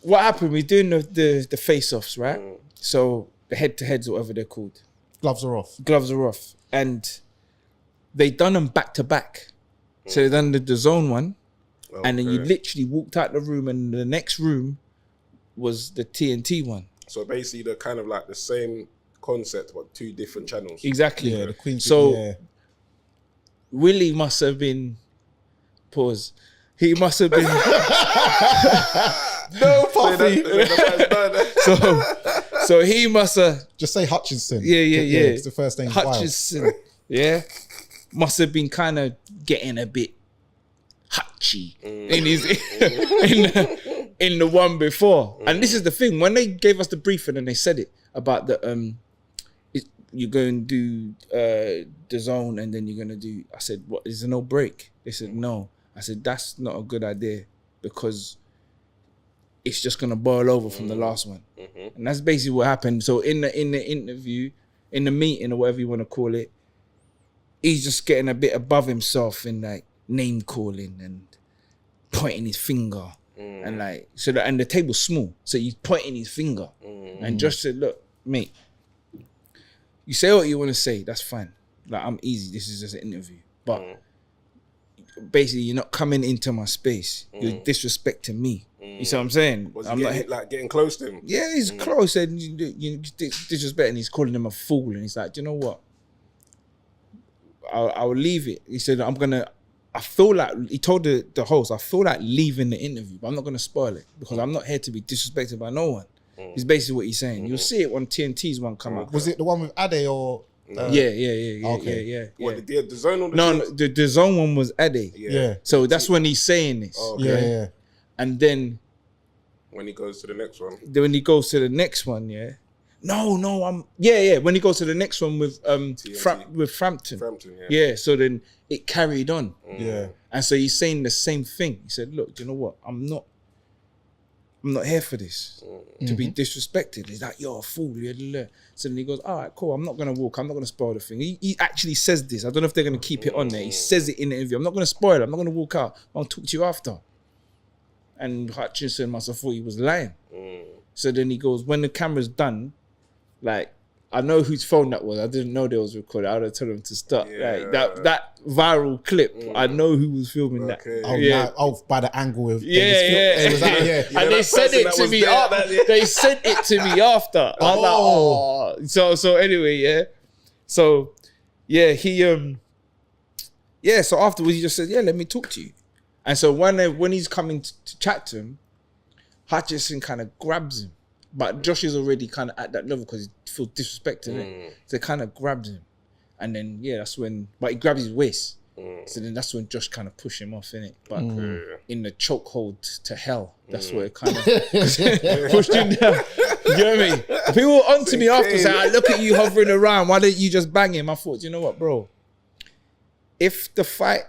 what happened? We're doing the face-offs, right? So the head-to-heads, or whatever they're called. Gloves are off. And they done them back-to-back. So they done the zone one. And then you literally walked out the room, and the next room was the TNT one. So basically they're kind of like the same concept, but two different channels. Exactly. Yeah, the Queen. So Willy must have been... Pause. He must have been... No, Puffy. So he must have... Just say Hutchinson. Yeah. It's the first name. Hutchinson. Yeah. Must have been kind of getting a bit hutchy in his in the one before. And this is the thing. When they gave us the briefing and they said it about the... you're going to do the zone and then you're going to do... I said, what, is there no break? They said, no. I said, that's not a good idea because it's just going to boil over from the last one. And that's basically what happened. So in the interview, in the meeting or whatever you want to call it, he's just getting a bit above himself in like name calling and pointing his finger. And like, so that, and the table's small. So he's pointing his finger. And Josh said, look, mate, you say what you want to say, that's fine. Like, I'm easy. This is just an interview. But basically, you're not coming into my space. You're disrespecting me. You see what I'm saying? Was I'm he getting close to him? Yeah, he's close. And you disrespecting. He's calling him a fool. And he's like, do you know what? I'll leave it. He said, I feel like, he told the host, I feel like leaving the interview, but I'm not going to spoil it because I'm not here to be disrespected by no one. It's basically what he's saying. You'll see it when TNT's one come out. Was it the one with Ade or... Yeah. What, the zone or the No, the zone one was Ade. Yeah. So that's when he's saying this. Yeah. And then... When he goes to the next one. When he goes to the next one, when he goes to the next one with Frampton. Yeah, so then it carried on. Yeah. And so he's saying the same thing. He said, look, you know what? I'm not here for this, to be disrespected. He's like, you're a fool. So then he goes, all right, cool. I'm not going to walk. I'm not going to spoil the thing. He actually says this. I don't know if they're going to keep it on there. He says it in the interview. I'm not going to spoil it. I'm not going to walk out. I'll talk to you after. And Hutchinson must have thought he was lying. So then he goes, when the camera's done, like, I know whose phone that was. I didn't know they was recorded. I would have told him to stop. That viral clip, I know who was filming that. By the angle of... And they sent it to me after. They sent it to me after. I was like, So anyway, So, he... so afterwards he just said, let me talk to you. And so when he's coming to chat to him, Hutchinson kind of grabs him But Josh is already kind of at that level because he feels disrespected. Innit? So they kind of grabbed him. And then, that's when... But he grabbed his waist. So then that's when Josh kind of pushed him off, innit? But in the chokehold to hell, that's where it kind of pushed him down. You know what I mean? People were onto me after saying, look at you hovering around. Why don't you just bang him? I thought, you know what, bro? If the fight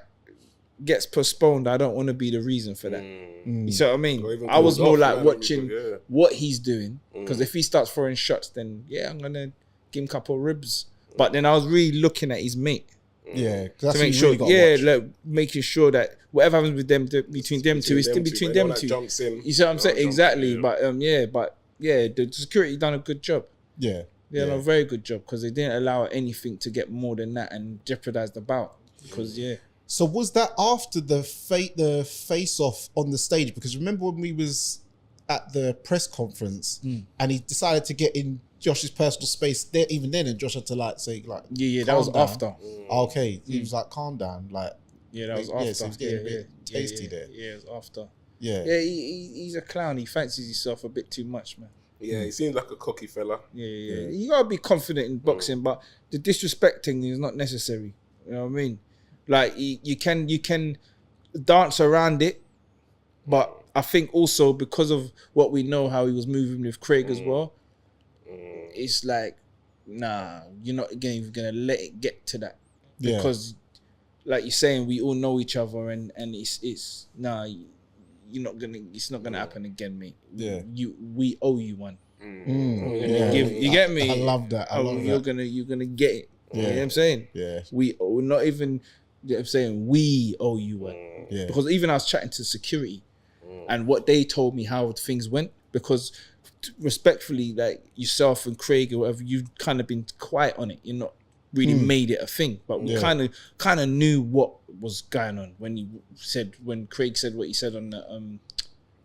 gets postponed, I don't want to be the reason for that. You see what I mean? I was more like watching what he's doing. Because if he starts throwing shots, then I'm going to give him a couple of ribs. But then I was really looking at his mate. Yeah, to make sure, like making sure that whatever happens with them, between them two, it's still between them two. You see what I'm saying? Exactly. But the security done a good job. Yeah, done a very good job because they didn't allow anything to get more than that and jeopardize the bout. Because So was that after the face off on the stage? Because remember when we was at the press conference and he decided to get in Josh's personal space there, even then, and Josh had to say that was down. After. Okay, he was like, calm down, like that was after. So he was getting a bit tasty there. Yeah, it was after. Yeah, he's a clown. He fancies himself a bit too much, man. Yeah, he seems like a cocky fella. Yeah. You gotta be confident in boxing, but the disrespecting is not necessary. You know what I mean? Like you can dance around it, but I think also because of what we know how he was moving with Craig as well. It's like, nah, you're not gonna let it get to that because, like you're saying, we all know each other, and it's nah, you're not gonna. It's not gonna happen again, mate. Yeah, we owe you one. You get me? I love that. You're gonna get it. You know what I'm saying? Yeah, we're not even. You know what I'm saying, we owe you one. Yeah, because even I was chatting to security, and what they told me how things went because. Respectfully, like yourself and Craig or whatever, you've kind of been quiet on it. You're not really made it a thing, but we kind of knew what was going on when Craig said what he said on the,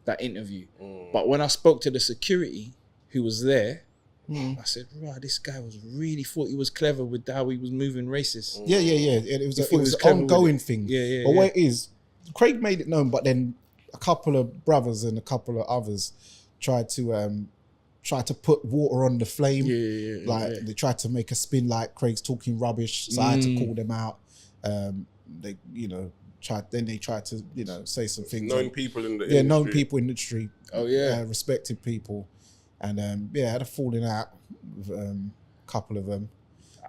that interview. But when I spoke to the security who was there, I said, "Right, this guy thought he was clever with how he was moving racist." Yeah. It was an ongoing thing. Yeah. But what it is, Craig made it known, but then a couple of brothers and a couple of others tried to put water on the flame. They tried to make a spin like Craig's talking rubbish, so I had to call them out. They tried to say some things. Known people in the industry. Known people in the industry. Oh yeah, respected people, and I had a falling out with a couple of them.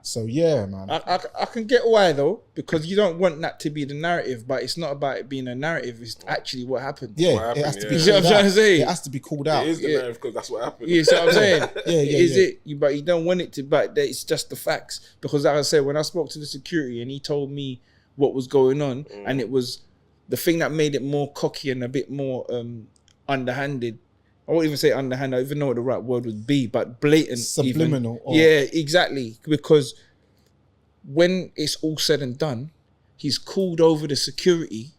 So yeah, man. I can get why though, because you don't want that to be the narrative, but it's not about it being a narrative. It's actually what happened. Yeah, it has to be. You see what I'm trying to say? It has to be called out. It is the narrative because that's what happened. You see what I'm saying? Yeah. But you don't want it to. But it's just the facts. Because like I said, when I spoke to the security and he told me what was going on, and it was the thing that made it more cocky and a bit more underhanded. I won't even say underhand. I don't even know what the right word would be, but blatant. Subliminal. Yeah, exactly. Because when it's all said and done, he's called over the security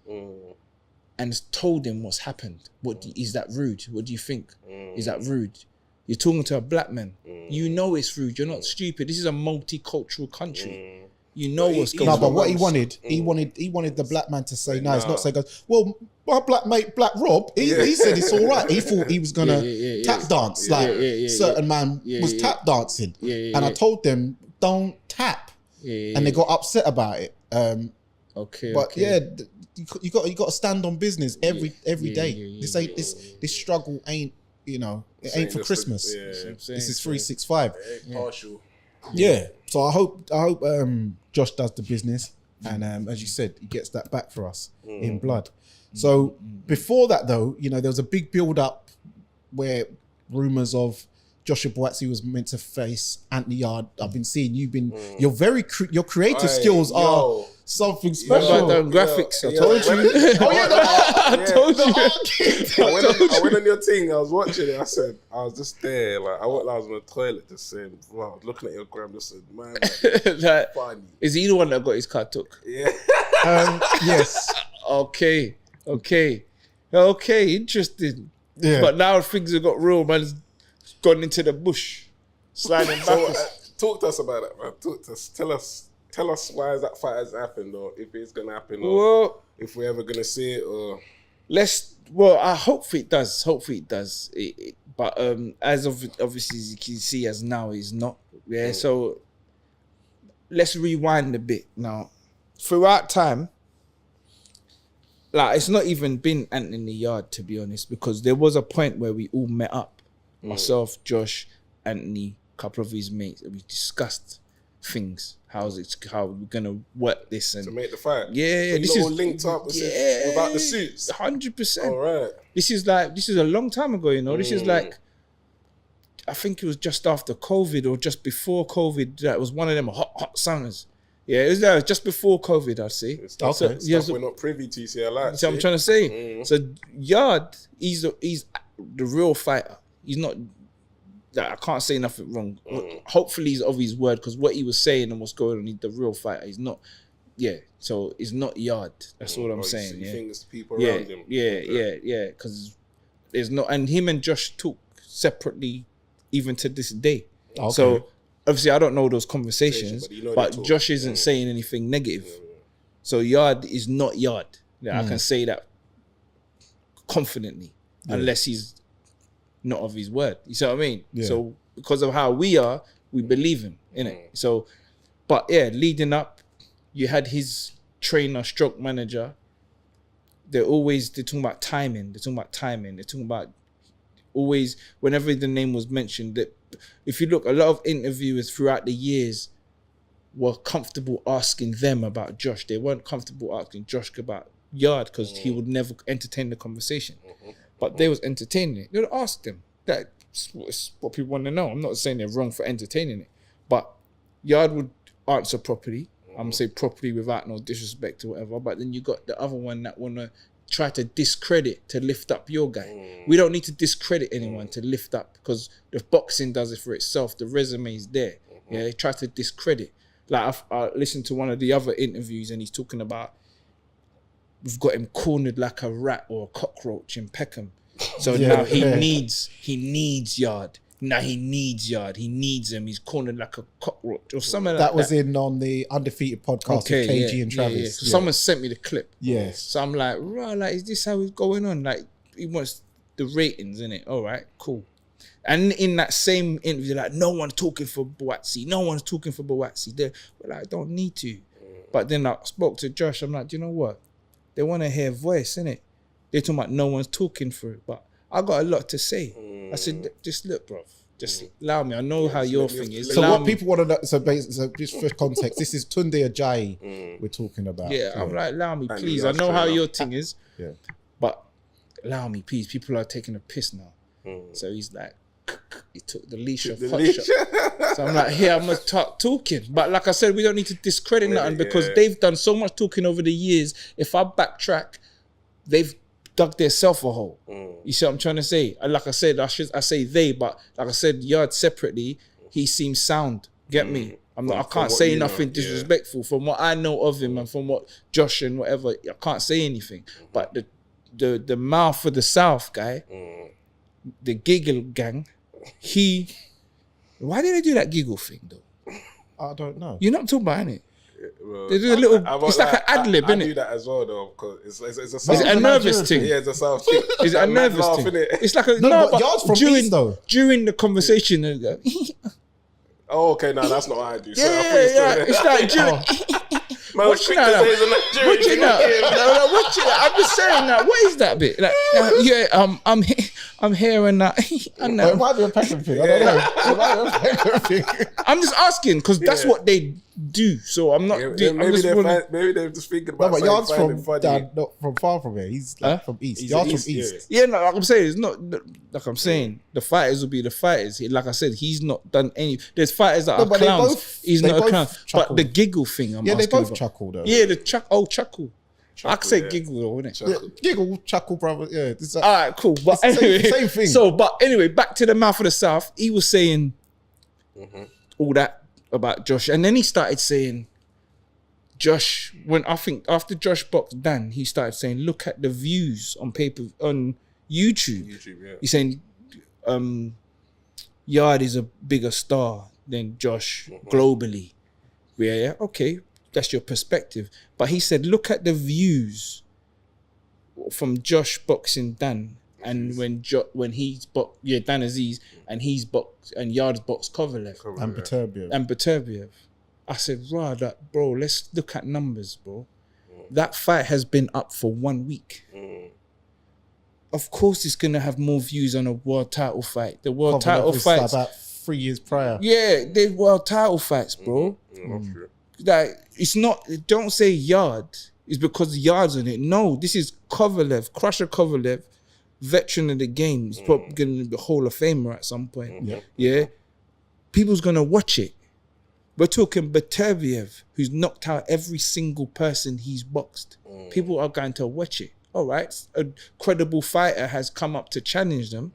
and told him what's happened. Is that rude? What do you think? Is that rude? You're talking to a black man. You know it's rude. You're not stupid. This is a multicultural country. You know what's going on. No, but what he wanted the black man to say, no, it's not say, well, my black mate, Black Rob, he said it's all right. He thought he was going to tap dance. Certain man was tap dancing. And I told them, don't tap. And they got upset about it. But you got to stand on business every day. This struggle ain't, it ain't for Christmas. This is 365. Partial. Yeah. So I hope Josh does the business, and as you said, he gets that back for us in blood. So before that, though, there was a big build up where rumors of Joshua Buatsi was meant to face Anthony Yarde. I've been seeing your creative skills are something special. Graphics, I told you. I went on your thing. I was watching it. I was just there. Like I was on the toilet, just saying, "Wow!" I was looking at your gram, just said, "Man, like, funny." Is he the one that got his car took? Yeah. Yes. Okay. Interesting. Yeah. But now things have got real, man. It's gone into the bush, sliding back. Talk to us about that, man. Talk to us. Tell us why that fight has happened, or if it's gonna happen, or if we're ever gonna see it, or Well, I hope it does. Hopefully it does. But as of obviously as you can see, as now it's not. Yeah. So let's rewind a bit now. Throughout time, like it's not even been Anthony Yarde, to be honest, because there was a point where we all met up, myself, Josh, Anthony, a couple of his mates, and we discussed things. How we're gonna work this and to make the fight. Yeah, so this is all linked up. This is without the suits. 100%. All right. This is a long time ago, you know. This is like, I think it was just after COVID or just before COVID. That was one of them hot summers. Yeah, it was just before COVID, I'd say. Stuff we're not privy to, see, I like. So I'm trying to say. So Yarde, he's the real fighter. He's not. I can't say nothing wrong. Hopefully he's of his word, because what he was saying and what's going on, he's the real fighter. He's not. Yeah, so it's not Yarde. That's all I'm saying. You think it's people yeah, around him. Yeah. Because there's no, and him and Josh talk separately, even to this day. Okay. So obviously I don't know those conversations, but Josh isn't saying anything negative. So Yarde is not Yarde. Yeah, I can say that confidently, unless he's not of his word. You see what I mean? Yeah. So because of how we are, we believe him, innit? So, but yeah, leading up, you had his trainer, stroke manager. They're talking about timing. They're talking about always, whenever the name was mentioned, that if you look, a lot of interviewers throughout the years were comfortable asking them about Josh. They weren't comfortable asking Josh about Yarde, because he would never entertain the conversation. But they was entertaining it. They would ask them. That's what people want to know. I'm not saying they're wrong for entertaining it, but Yarde would answer properly. I'm gonna say properly without no disrespect or whatever. But then you got the other one that wanna try to discredit to lift up your guy. We don't need to discredit anyone to lift up, because the boxing does it for itself. The resume is there. Yeah, they try to discredit. Like I listened to one of the other interviews, and he's talking about we've got him cornered like a rat or a cockroach in Peckham. So now he needs Yarde. Now he needs Yarde. He needs him. He's cornered like a cockroach or something like that. That was in on the Undefeated podcast with KG and Travis. So someone sent me the clip. Yes. So I'm like, right, like, is this how it's going on? Like, he wants the ratings, innit? All right, cool. And in that same interview, like, no one's talking for Buatsi. No one's talking for Buatsi. Well, I don't need to. But then I spoke to Josh. I'm like, do you know what? They want to hear voice, innit? They're talking about no one's talking for it. But I got a lot to say. I said, just look, bro. Just allow me. I know how your thing is. So what people want to know, so just for context, this is Tunde Ajayi we're talking about. Yeah, I'm like, allow me, please. I know how your thing is. Yeah. But allow me, please. People are taking a piss now. So he's like, he took the leash off Hotshot. So I'm like, here, I'm going to start talking. But like I said, we don't need to discredit nothing, because they've done so much talking over the years. If I backtrack, they've dug themselves a hole. You see what I'm trying to say? And like I said, I say they, but like I said, Yarde separately, he seems sound. Get me? I can't say nothing disrespectful from what I know of him and from what Josh and whatever. I can't say anything. But the mouth of the South guy, the giggle gang, why did they do that giggle thing though? I don't know. You're not talking about it. Well, they do a little. It's like an ad lib, isn't it? I do that as well, though, because it's a Is it a nervous thing? Yeah, it's a South thing. Is it a nervous thing? It's like a no, but Yarde's from East, though. During the conversation, oh, okay, no, that's not what I do. So it's like during. Watch it out. I'm just saying that. What is that bit? Like, I'm here and that. It might be a Peckham thing. I don't know. It might be a Peckham thing. I'm just asking, because that's what they do. So I'm not. Maybe they're just thinking about. No, but Yarde's not from far from here. He's like from East. Yarde's from East. Yeah, no, like I'm saying, it's not like I'm saying. The fighters will be the fighters. Like I said, he's not done any. There's fighters that are clowns. He's not a clown. But the giggle thing, yeah, they both chuckle though. Yeah, the chuckle. I could say giggle though, wouldn't it? Yeah, giggle, chuckle, brother. Yeah. All right, cool. But anyway, same thing. So, but anyway, back to the mouth of the South. He was saying all that about Josh, and then he started saying, Josh, when I think after Josh boxed Dan, he started saying, look at the views on on YouTube. He's saying, Yarde is a bigger star than Josh globally. Yeah, okay. That's your perspective. But he said, look at the views from Josh boxing Dan, and when he's Dan Aziz, and he's boxed and Yarde's boxed Kovalev And Beterbiev. I said, bro, let's look at numbers, bro. That fight has been up for 1 week. Of course, it's gonna have more views on a world title fight. The world title fights about 3 years prior. Yeah, they're world title fights, bro. Like, it's not. Don't say Yarde. It's because Yarde's in it. No, this is Kovalev, Crusher Kovalev, veteran of the game. He's probably going to be a Hall of Famer at some point. Yeah, people's gonna watch it. We're talking Beterbiev, who's knocked out every single person he's boxed. People are going to watch it. All right, a credible fighter has come up to challenge them,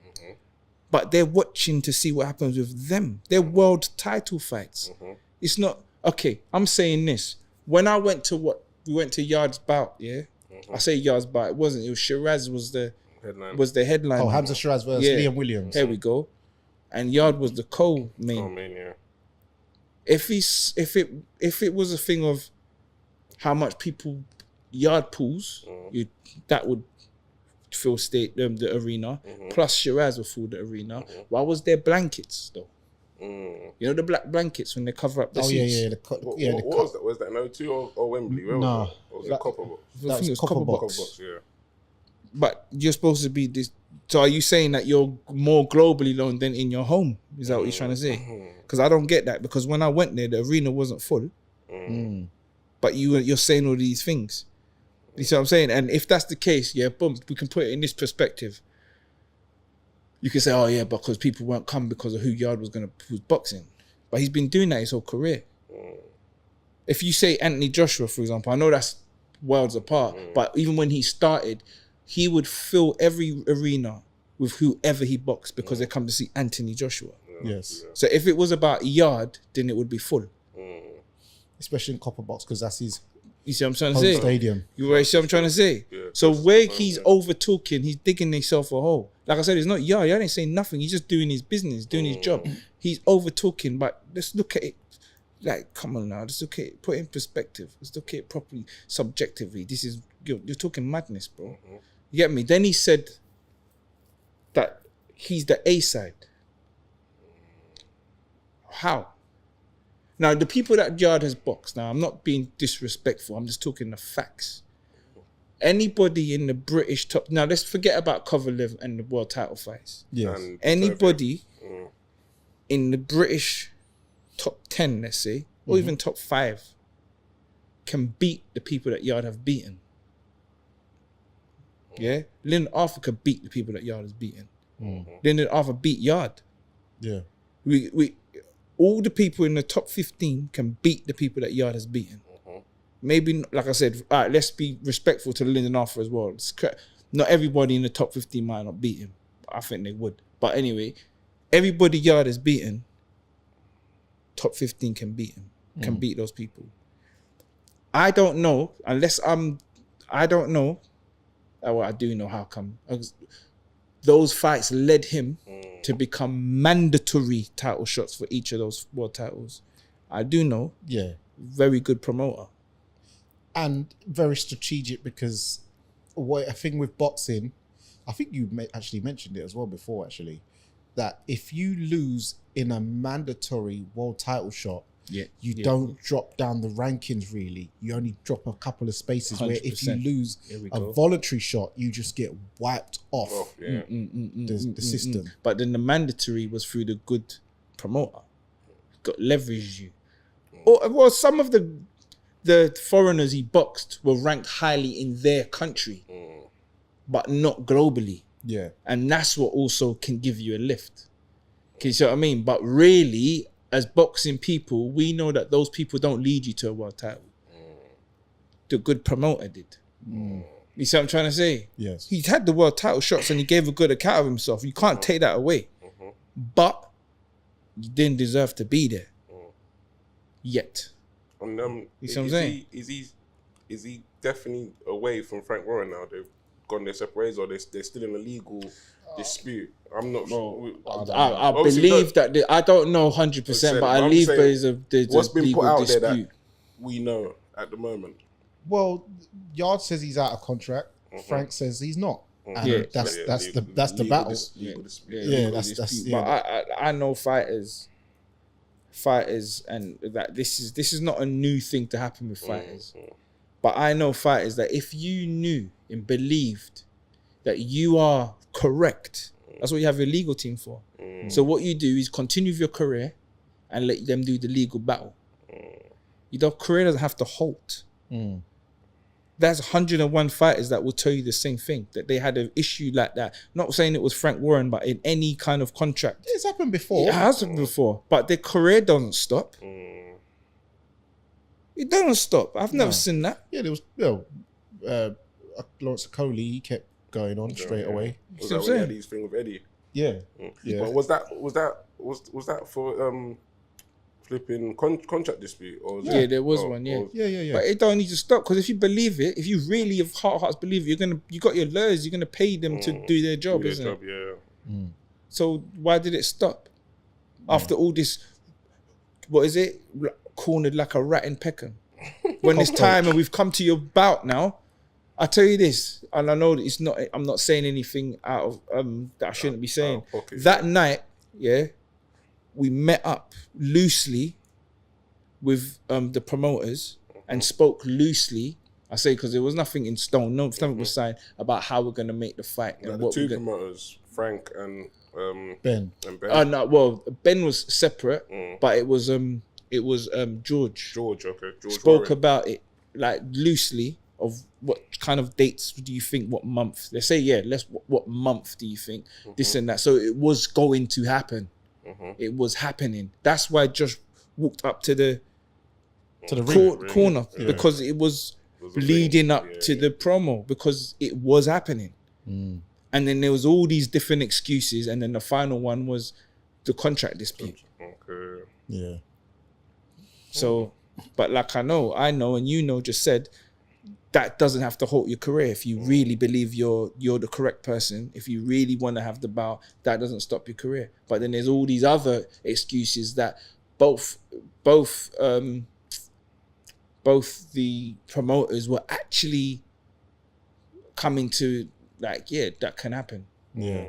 but they're watching to see what happens with them. They're world title fights. It's not, okay, I'm saying this. When we went to Yarde's bout, yeah? I say Yarde's bout, it was Shiraz was the headline. Oh, Hamza Shiraz versus Liam Williams. There we go. And Yarde was the co-main. Yeah. If it was a thing of how much people Yarde pulls, that would fill the arena. Plus Shiraz will fill the arena. Why was there blankets though? You know the black blankets when they cover up the seats? What was that? Was that an O2 or Wembley? Where was that? Or was it Copper Box? I think it was Copper Box. Box, yeah. But you're supposed to be this. So are you saying that you're more globally known than in your home? Is that what you're trying to say? Because I don't get that. Because when I went there, the arena wasn't full. But you're saying all these things. You see what I'm saying? And if that's the case, yeah, boom, we can put it in this perspective. You can say, oh yeah, because people won't come because of who Yarde was boxing. But he's been doing that his whole career. If you say Anthony Joshua, for example, I know that's worlds apart, but even when he started, he would fill every arena with whoever he boxed because they come to see Anthony Joshua. Yes. So if it was about Yarde, then it would be full. Especially in Copper Box, because that's his You see what I'm trying to home say? stadium. You see what I'm trying to say? Yeah, So where he's over talking, he's digging himself a hole. Like I said, it's not Yarde ain't saying nothing. He's just doing his business, doing his job. He's over talking, but let's look at it. Like, come on now, let's look at it, put it in perspective. Let's look at it properly, subjectively. This is, you're talking madness, bro. You get me? Then he said that he's the A side. How? Now, the people that Yarde has boxed, now I'm not being disrespectful, I'm just talking the facts. Anybody in the British top, now let's forget about Kovalev and the world title fights. Yes. Anybody in the British top 10, let's say, or even top 5, can beat the people that Yarde have beaten. Yeah? Lyndon Arthur could beat the people that Yarde has beaten. Lyndon Arthur beat Yarde. Yeah. We all the people in the top 15 can beat the people that Yarde has beaten. Maybe, like I said, all right, let's be respectful to Lyndon Arthur as well. Not everybody in the top 15 might not beat him. I think they would. But anyway, everybody Yarde has beaten, top 15 can beat him, can beat those people. I don't know, I don't know. Well, I do know how come. Those fights led him to become mandatory title shots for each of those world titles. I do know. Yeah. Very good promoter. And very strategic, because a thing with boxing, I think you actually mentioned it as well before, actually, that if you lose in a mandatory world title shot, you don't drop down the rankings really. You only drop a couple of spaces 100%. Where if you lose a voluntary shot, you just get wiped off the system. But then the mandatory was through the good promoter. Got leveraged you. Or some of the foreigners he boxed were ranked highly in their country, but not globally. Yeah. And that's what also can give you a lift. Can you see what I mean? But really, as boxing people, we know that those people don't lead you to a world title. The good promoter did. You see what I'm trying to say? Yes. He's had the world title shots and he gave a good account of himself. You can't take that away. But you didn't deserve to be there. Yet. And, you see what I'm saying? Is he definitely away from Frank Warren now? They've gone their separate ways, or they're still in a legal dispute? I'm not sure. I believe that I don't know 100%, but I believe there's a what's been legal put out dispute. there that we know at the moment. Well, Yarde says he's out of contract. Frank says he's not. And Yeah. that's the battle. But I know fighters, and that this is not a new thing to happen with fighters. But I know fighters that if you knew and believed that you are correct, that's what you have your legal team for. So what you do is continue with your career and let them do the legal battle. Your career doesn't have to halt. There's 101 fighters that will tell you the same thing, that they had an issue like that. Not saying it was Frank Warren, but in any kind of contract. It's happened before. It has happened before, but their career doesn't stop. It doesn't stop. I've never seen that. Yeah, there was, Lawrence Okoli, he kept going on straight away. Was that when he had his thing with Eddie? Yeah. But was that for flipping contract dispute? Or was Yeah, there was one. Yeah. But it don't need to stop, because if you believe it, if you really of hearts believe it, you got your lawyers, you're gonna pay them to do their job, isn't it? Yeah. So why did it stop? After all this, what is it? Cornered like a rat in Peckham. When it's time and we've come to your bout now, I tell you this, and I know that it's not. I'm not saying anything out of that I shouldn't be saying. That night, we met up loosely with the promoters and spoke loosely. I say because there was nothing in stone, nothing was signed about how we're gonna make the fight. Like and the what two promoters, Frank and Ben. No, well, Ben was separate, but it was George. George Spoke Warren. about it like loosely of what kind of dates do you think, what month? They say, what month do you think? This and that. So it was going to happen. It was happening. That's why Josh walked up to the corner because it was leading up to the promo, because it was happening. And then there was all these different excuses, and then the final one was the contract dispute. Okay. Yeah. So, but like I know, and you know, just said, that doesn't have to halt your career. If you really believe you're the correct person, if you really want to have the bout, that doesn't stop your career. But then there's all these other excuses that both the promoters were actually coming to, like, that can happen. Yeah.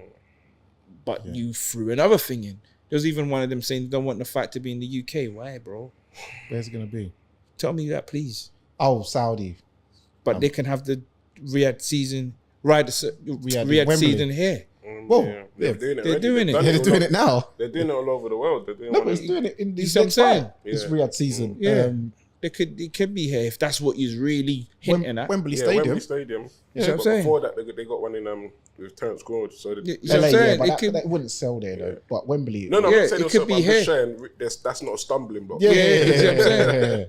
But you threw another thing in. There was even one of them saying they don't want the fight to be in the UK. Why, bro? Where's it gonna be? Tell me that, please. Oh, Saudi. But they can have the Riyadh season, Riyadh Wembley. season here. Well, they're doing it. They're doing it. They're doing it now. They're doing it all over the world. They're doing No, but he's doing it in this what I'm saying? This Riyadh season. It could be here if that's what he's really hinting at. Wembley Stadium. Stadium. Yeah, I'm saying. Before that, they got one in with Terence Crawford. So You know what I'm LA, saying? but It that wouldn't sell there though. But Wembley. no, Yeah, I'm saying it could be I'm just here. saying that's not a stumbling block. Yeah. You see what I'm saying?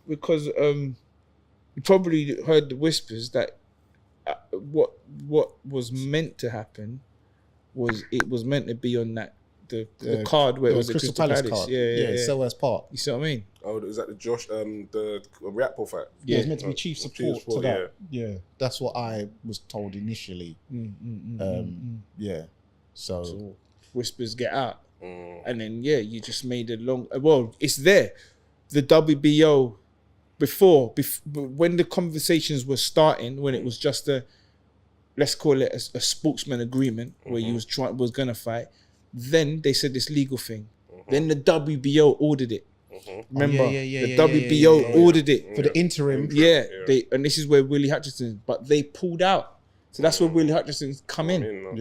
Because you probably heard the whispers that what was meant to happen was it was meant to be on that the card where it was the Crystal Palace card. Yeah. Selhurst Park. You see what I mean? Oh, is that the the Reactpol fight? Yeah, it's meant to be chief support to that. Yeah. Yeah, that's what I was told initially. Yeah, so whispers get out, and then you just made a long. Well, it's there. The WBO before when the conversations were starting, when it was just let's call it a sportsman agreement where you was gonna fight. Then they said this legal thing. Then the WBO ordered it. Remember, the WBO ordered it for the interim. And this is where Willy Hutchinson, but they pulled out. So that's where Willy Hutchinson's come in.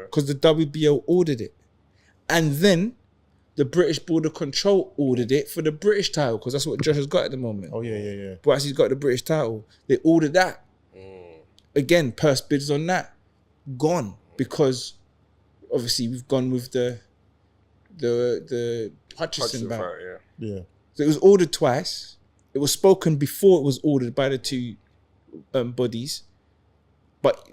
Because the WBO ordered it. And then the British Border Control ordered it for the British title, because that's what Josh has got at the moment. Oh, yeah. Buatsi's got the British title. They ordered that. Again, purse bids on that. Gone. Because obviously we've gone with the Hutchinson bout. Yeah. So it was ordered twice. It was spoken before it was ordered by the two bodies. But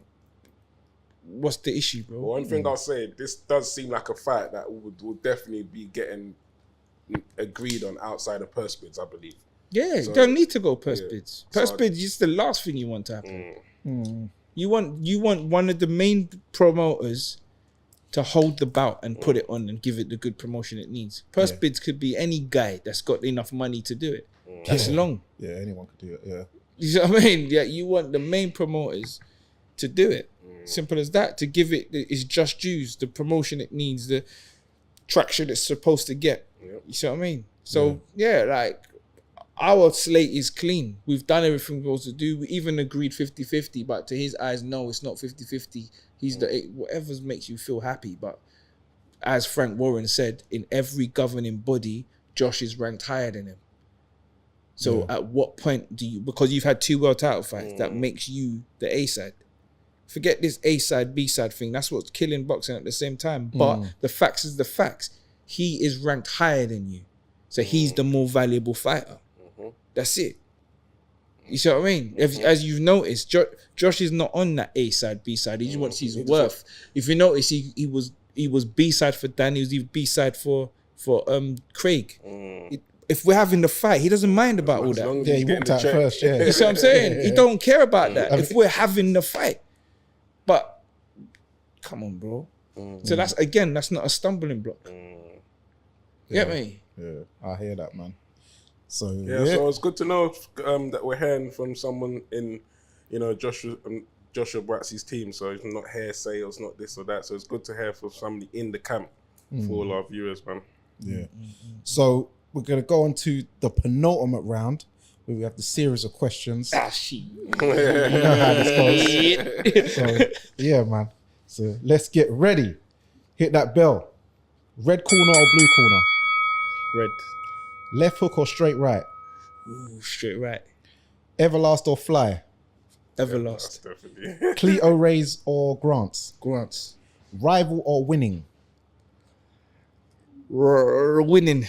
what's the issue, bro? One thing I'll say, this does seem like a fight that would definitely be getting agreed on outside of purse bids, I believe. Yeah, you don't need to go purse bids. Purse bids is the last thing you want to happen. You want one of the main promoters to hold the bout and put it on and give it the good promotion it needs. Purse bids could be any guy that's got enough money to do it. That's long. Yeah, anyone could do it. Yeah. You know what I mean? Yeah, you want the main promoters to do it. Simple as that. To give it its just dues, the promotion it needs, the traction it's supposed to get. Yep. You see what I mean? So yeah, like our slate is clean. We've done everything we're supposed to do. We even agreed 50-50, but to his eyes, no, it's not 50-50. He's whatever makes you feel happy. But as Frank Warren said, in every governing body, Josh is ranked higher than him. So at what point do you, because you've had 2 world title fights, that makes you the A side? Forget this A side, B side thing. That's what's killing boxing at the same time. But the facts is the facts. He is ranked higher than you. So he's the more valuable fighter. That's it. You see what I mean? As you've noticed, Josh is not on that A side, B side. He just wants his worth. If you notice, he was B side for Dan. He was even B side for Craig. If we're having the fight, he doesn't mind about all that. Yeah, he walked out first. Yeah, You see what I'm saying? He don't care about that. If we're having the fight, but come on, bro. So that's not a stumbling block. Get me? Yeah, I hear that, man. So so it's good to know that we're hearing from someone in, Joshua Buatsi's team. So it's not hearsay, or it's not this or that. So it's good to hear from somebody in the camp for all our viewers, man. Yeah. So we're gonna go on to the penultimate round, where we have the series of questions. Shit. You know how this goes. So yeah, man. So let's get ready. Hit that bell. Red corner or blue corner? Red. Left hook or straight right? Ooh, straight right. Everlast or Fly? Everlast. Definitely. Cleo Rays or Grants? Grants. Rival or winning? Winning.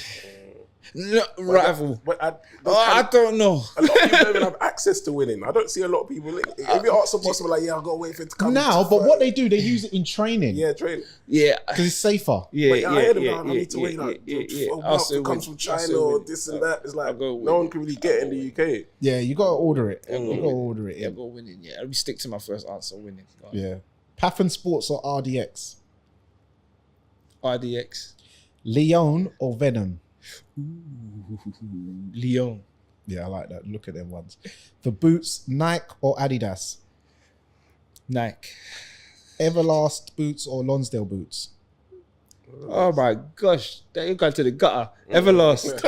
No, rival. But I don't know. A lot of people don't even have access to winning. I don't see a lot of people. If you ask someone, like, yeah, I've got to wait for it to come. Now, but what they do, they use it in training. Yeah, training. Yeah. Because it's safer. But I heard them, I need to wait like a while it comes from China or this and that. It's like no one can really get in the UK. Yeah, you got to order it. You got to order it. Yeah, go winning. Yeah, let me stick to my first answer, winning. Yeah. Paffin Sports or RDX? RDX. Leon or Venom? Leon. Yeah, I like that. Look at them ones. For boots, Nike or Adidas? Nike. Everlast boots or Lonsdale boots? Oh my gosh, you got to the gutter. Everlast.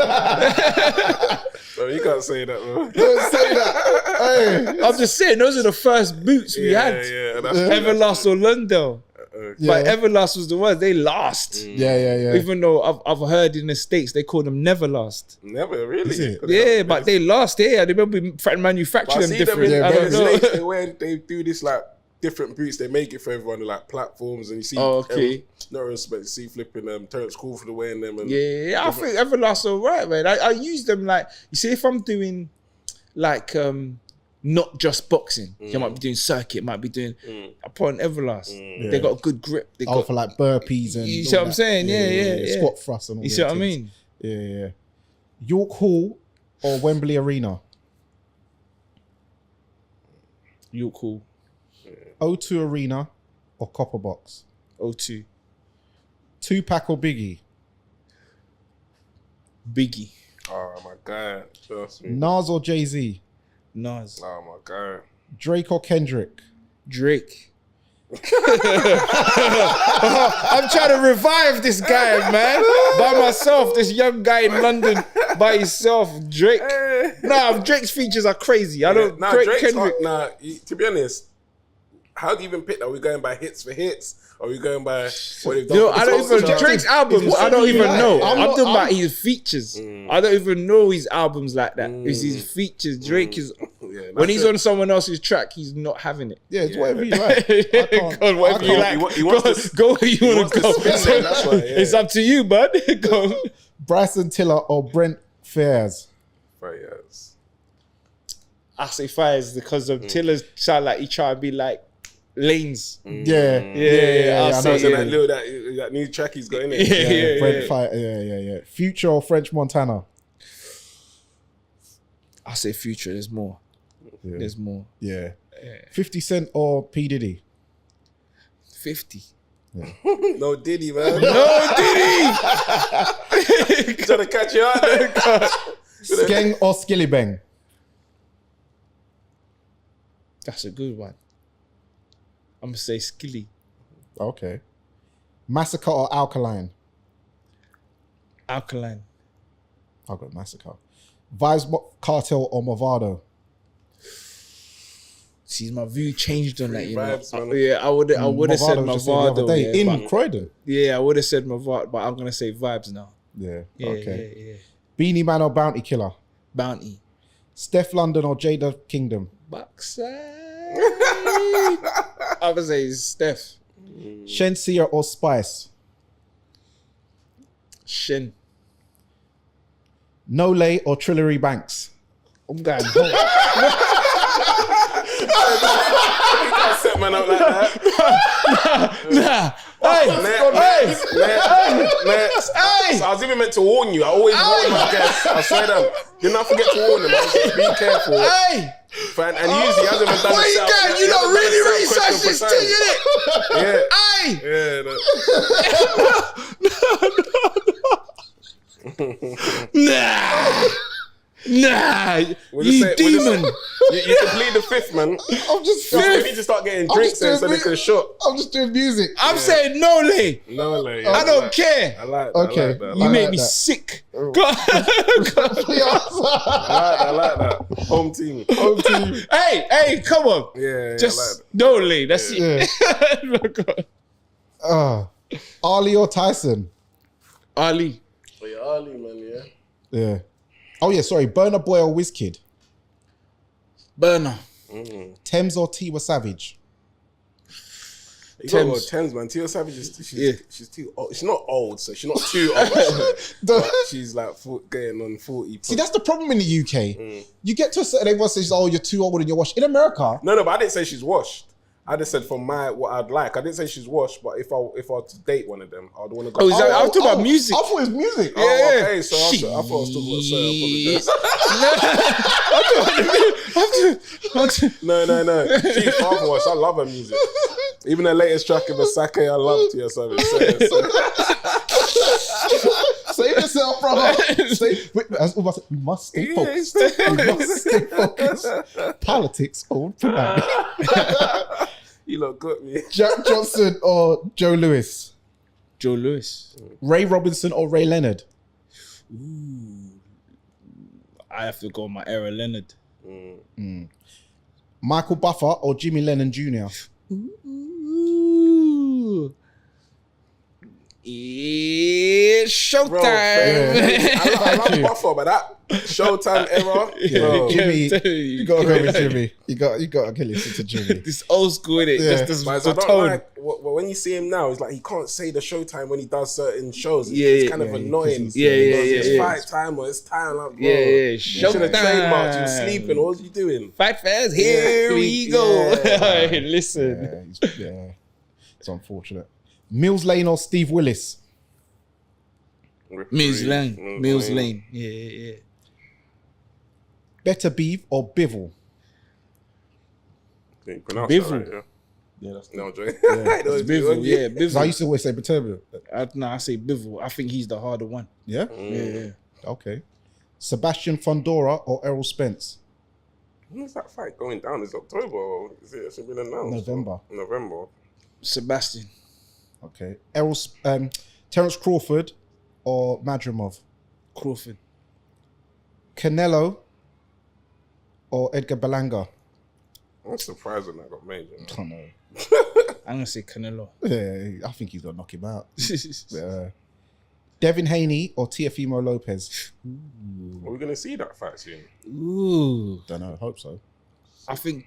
Bro, you can't say that, bro. Don't say that. Hey. I'm just saying, those are the first boots we had. Yeah, Everlast or Londale. But Everlast was the worst. They last. Yeah. Even though I've heard in the States they call them never last. Never, really? Yeah, but they last here. They remember manufacturing them different. I don't know. They do this like different boots. They make it for everyone, like platforms, and you see. Oh, okay. No respect. You see flipping Terrence Crawford wearing them. And Yeah. I think Everlast all right, man. I use them like, you see, if I'm doing like not just boxing, you might be doing circuit, might be doing. I put on Everlast. They got a good grip. They got for like burpees and. You see what I'm saying? Yeah. Squat thrust and all. You see what I mean? Yeah. York Hall or Wembley Arena? York Hall. O2 Arena or Copper Box? O2. Tupac or Biggie? Biggie. Oh my God. Trust me. Nas or Jay-Z? Nas. Oh my God. Drake or Kendrick? Drake. I'm trying to revive this guy, man. By myself, this young guy in London by himself. Drake. Nah, Drake's features are crazy. I don't. Kendrick. To be honest, how do you even pick that? Are we going by hits for hits? Are we going by what they've done? I don't even Drake's albums. I don't even know. I'm talking about his features. I don't even know his albums like that. It's his features. Drake is when he's on someone else's track, he's not having it. Yeah, it's whatever you like. God, whatever you like. Go where you want to go. It's up to you, bud. Go. Bryson Tiller or Brent Fayez? Fayez. I say Fayez because of Tiller's sound like he try to be like lanes. Yeah. I know that new track he's got in it. Brent Fayez. Yeah. Future or French Montana? I say Future. There's more. Yeah. There's more. Yeah. 50 Cent or P Diddy? 50. No Diddy, man. No Diddy. Trying to catch you out there. Skeng or Skillibeng? That's a good one. I'm gonna say Skilly. Okay. Massacre or Alkaline? Alkaline. I'll go Massacre. Vibes Cartel or Movado? See, my view changed on that, you know. Vibes, man. Yeah, I would have said Movado was just the other Movado. day Yeah, in Croydon. I would have said Movado, but I'm gonna say Vibes now. Yeah. Yeah, Okay. yeah. Beanie Man or Bounty Killer? Bounty. Steph London or Jada Kingdom? Backside. I'm gonna say Steph. Shenseea or Spice? Shin. Nole or Trillery Banks? I'm going home. You can't set man up like that. Nah. Hey. Next. I was even meant to warn you. I always warn my guests. I swear them. Did not forget to warn them. I was just be careful. Hey. And usually he hasn't even done What the you self. got? You don't really research this thing, innit? Yeah. Hey. Nah, We'll you just say- we'll demon. You can plead the fifth, man. I'm just We need to start getting drinks in so they can shot. I'm just doing music. I'm saying no, Lay. No, like, I don't care. I like that. Okay. I like that. You I make like me that. sick. I like that. Home team. Hey, come on. Yeah, Just I like that. no, Lay. That's it. Yeah. Ali or Tyson? Ali. Oh, yeah, Ali, man, yeah. Yeah. Oh yeah, sorry. Burna Boy or Wizkid? Burner. Thames or Tiwa Savage? You gotta go Thames. Thames, man. Tio Savage is Yeah. she's too old. She's not old, so she's not too old. But she's like getting on 40. See, that's the problem in the UK. You get to a certain everyone says, "Oh, you're too old and you're washed." In America, No, but I didn't say she's washed. I just said from what I'd like. I didn't say she's washed, but if I were to date one of them, I'd want to go. Oh, is that, I'm talking about music. I thought it was music. Oh, okay. So I thought I was talking about sorry, I apologize. No. She's half washed. I love her music. Even her latest track in Sake, I love Tia Savage. Save yourself, brother. We must stay focused. We must stay focused. Politics on tonight. You look good, me. Jack Johnson or Joe Lewis? Joe Lewis. Ray Robinson or Ray Leonard? I have to go my era Leonard. Michael Buffer or Jimmy Lennon Jr.? Ooh. It's showtime. Bro, I love Buffer, but that Showtime era, bro. Jimmy, I'm telling you gotta go with Jimmy. You got to listen to Jimmy. This old school, innit? Yeah. Just But the I don't tone. like when you see him now. It's like he can't say the Showtime when he does certain shows. Yeah, It's kind of yeah, annoying. yeah, It's yeah. fight time or it's time. Like, bro, Yeah, you should have trademarked. You were Showtime. sleeping. What was you doing? Fight fast. Here Yeah. we go. Yeah. Listen. It's unfortunate. Mills Lane or Steve Willis? Mills Lane. Mills Lane. Yeah. Better Beef or Bivol? Can you pronounce Bivol. that right? Yeah. Yeah, that's No, Joy. It's Bivol. Yeah, I Bivol. used to always say Beterbiev. I say Bivol. I think he's the harder one. Yeah? Yeah. Okay. Sebastian Fondora or Errol Spence? When is that fight going down? It's October or is it should be announced? November. Sebastian. Okay. Terence Crawford or Madrimov? Crawford. Canelo or Edgar Berlanga? I'm surprised when that got made. You know? I don't know. I'm going to say Canelo. Yeah, I think he's gonna knock him out. Devin Haney or Teofimo Lopez? Are we gonna see that fight soon? Ooh. Don't know. Hope so. I think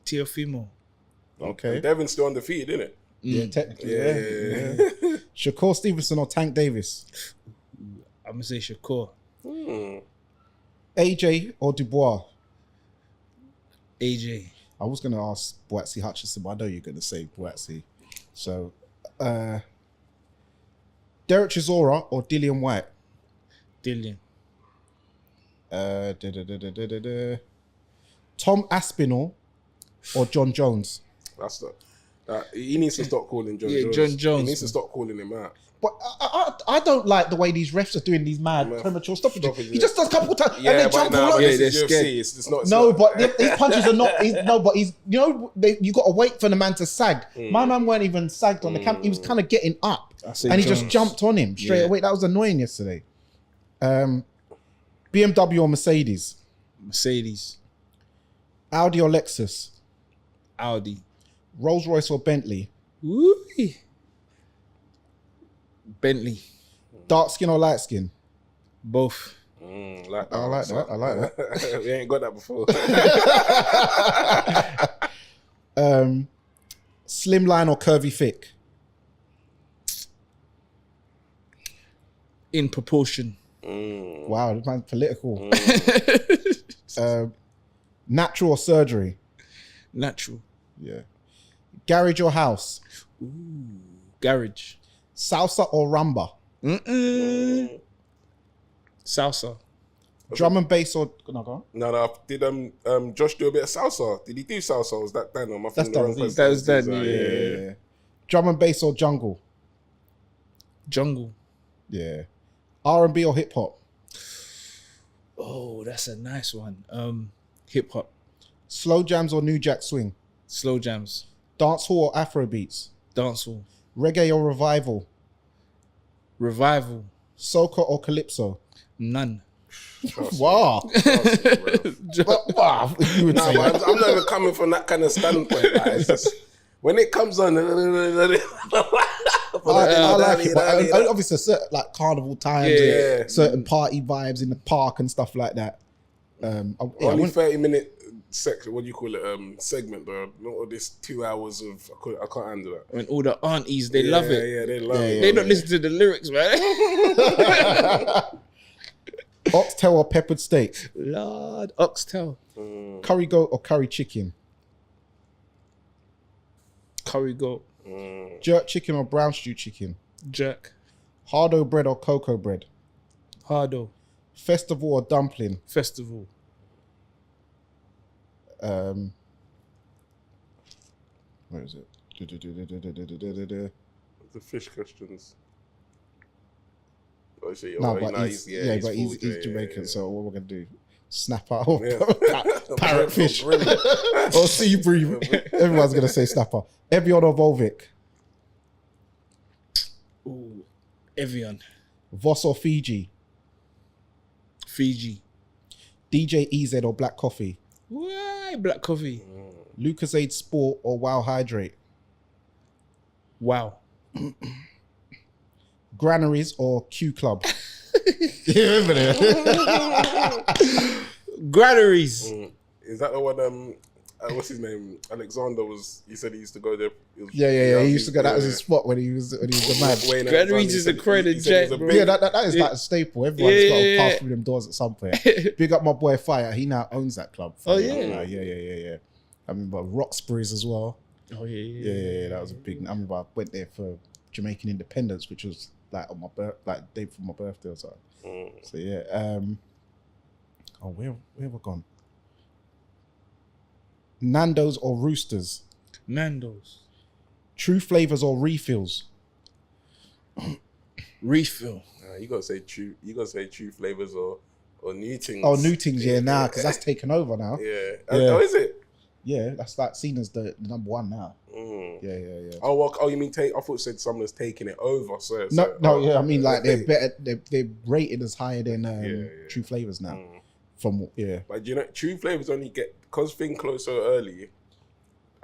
Teofimo. Okay. Devin's still undefeated, isn't it? Yeah, technically. Yeah. Yeah. Shakur Stevenson or Tank Davis? I'm going to say Shakur. AJ or Dubois? AJ. I was going to ask Buatsi Hutchinson, but I know you're going to say Buatsi. So, Derek Chisora or Dillian White? Dillian. Tom Aspinall or John Jones? That's the He needs to stop calling John Jones. John Jones. He needs to stop calling him out. But I don't like the way these refs are doing these mad premature stoppages. He just does a couple times and then jump all over. This is UFC. It's not. No, but these punches are not. But he's you got to wait for the man to sag. My man weren't even sagged on the camp. He was kind of getting up, and he just jumped on him straight away. That was annoying yesterday. BMW or Mercedes? Mercedes. Audi or Lexus? Audi. Rolls Royce or Bentley? Woo. Bentley. Dark skin or light skin? Both. I like that. We ain't got that before. Slimline or curvy thick? In proportion. Wow, this man's political. Natural or surgery? Natural. Yeah. Garage or house? Garage. Salsa or rumba? Salsa. Drum and bass or no? No. Did Josh do a bit of salsa? Did he do salsa? Or was that Dan? Or That's Dan. That was Dan. Yeah. Drum and bass or jungle? Jungle. Yeah. R&B or hip hop? Oh, that's a nice one. Hip hop. Slow jams or new jack swing? Slow jams. Dancehall or Afro beats? Dancehall. Reggae or revival? Revival. Soca or calypso? None. Wow. Wow. You would say that. I'm not even coming from that kind of standpoint. Like, it's just, when it comes on, I like it, but obviously certain, like carnival times, and certain party vibes in the park and stuff like that. Only 30-minute section. What do you call it? Segment though. Not all this 2 hours of. I can't handle that. When all the aunties, they love it. Yeah, they love it. They don't listen to the lyrics, man. Oxtail or peppered steak? Lord, oxtail. Curry goat or curry chicken? Curry goat. Jerk chicken or brown stew chicken? Jerk. Hardo bread or cocoa bread? Hardo. Festival or dumpling? Festival. Where is it? The fish questions. Oh, so But he's Jamaican, so what we're gonna do? Snapper or parrotfish or sea bream. Everyone's gonna say snapper. Evian or Volvic? Ooh, Evian. Voss or Fiji? Fiji. DJ EZ or Black Coffee? Why black coffee? Lucozade Sport or Wow Hydrate? Wow. Granaries or Q Club? You remember that? Granaries. Is that the one? What's his name? Alexander was. He said he used to go there. Yeah. He used to go. That was his spot when he was a man. Granaries is a credit jet, bro. Yeah, that is like a staple. Everyone's got to pass through them doors at some point. Big up my boy Fire. He now owns that club. Oh yeah. Yeah. I remember Roxbury's as well. Oh Yeah. That was a big. I remember I went there for Jamaican Independence, which was like on my day for my birthday or something. So yeah. Where have I gone? Nando's or Roosters? Nando's. True flavors or refills? Refill. You gotta say true. You gotta say true flavors or new things. Oh, new things, yeah, because that's taken over now. Yeah. Oh, is it? Yeah, that's like seen as the number one now. Yeah. Oh, well, you mean take? I thought you said someone's taking it over. So yeah. I mean, like they're better. They're rated as higher than True Flavors now. But you know, True Flavors only get because things close so early.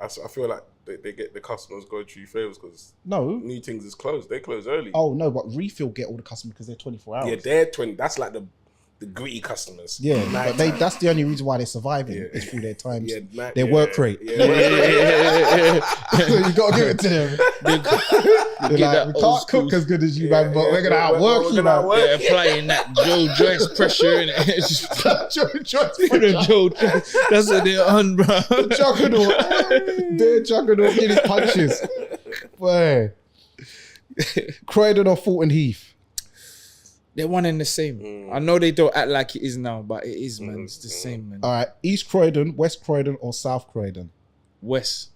I feel like they get the customers go True Flavors because new things is closed. They close early. Oh no, but Refill get all the customers because they're 24 hours. Yeah, they're 20. That's like the gritty customers. Yeah, but that's the only reason why they're surviving is through their times, their work rate. Yeah. You got to give it to them. We can't cook as good as you, man, but we're gonna outwork you, man. They're applying that Joe Joyce pressure in it. Joe Joyce Joe Joyce. That's what they're on, bro. They're juggernaut getting punches. Boy. Croydon or Fulton Heath? They're one and the same. I know they don't act like it is now, but it is, man. It's the same, man. All right. East Croydon, West Croydon, or South Croydon? West.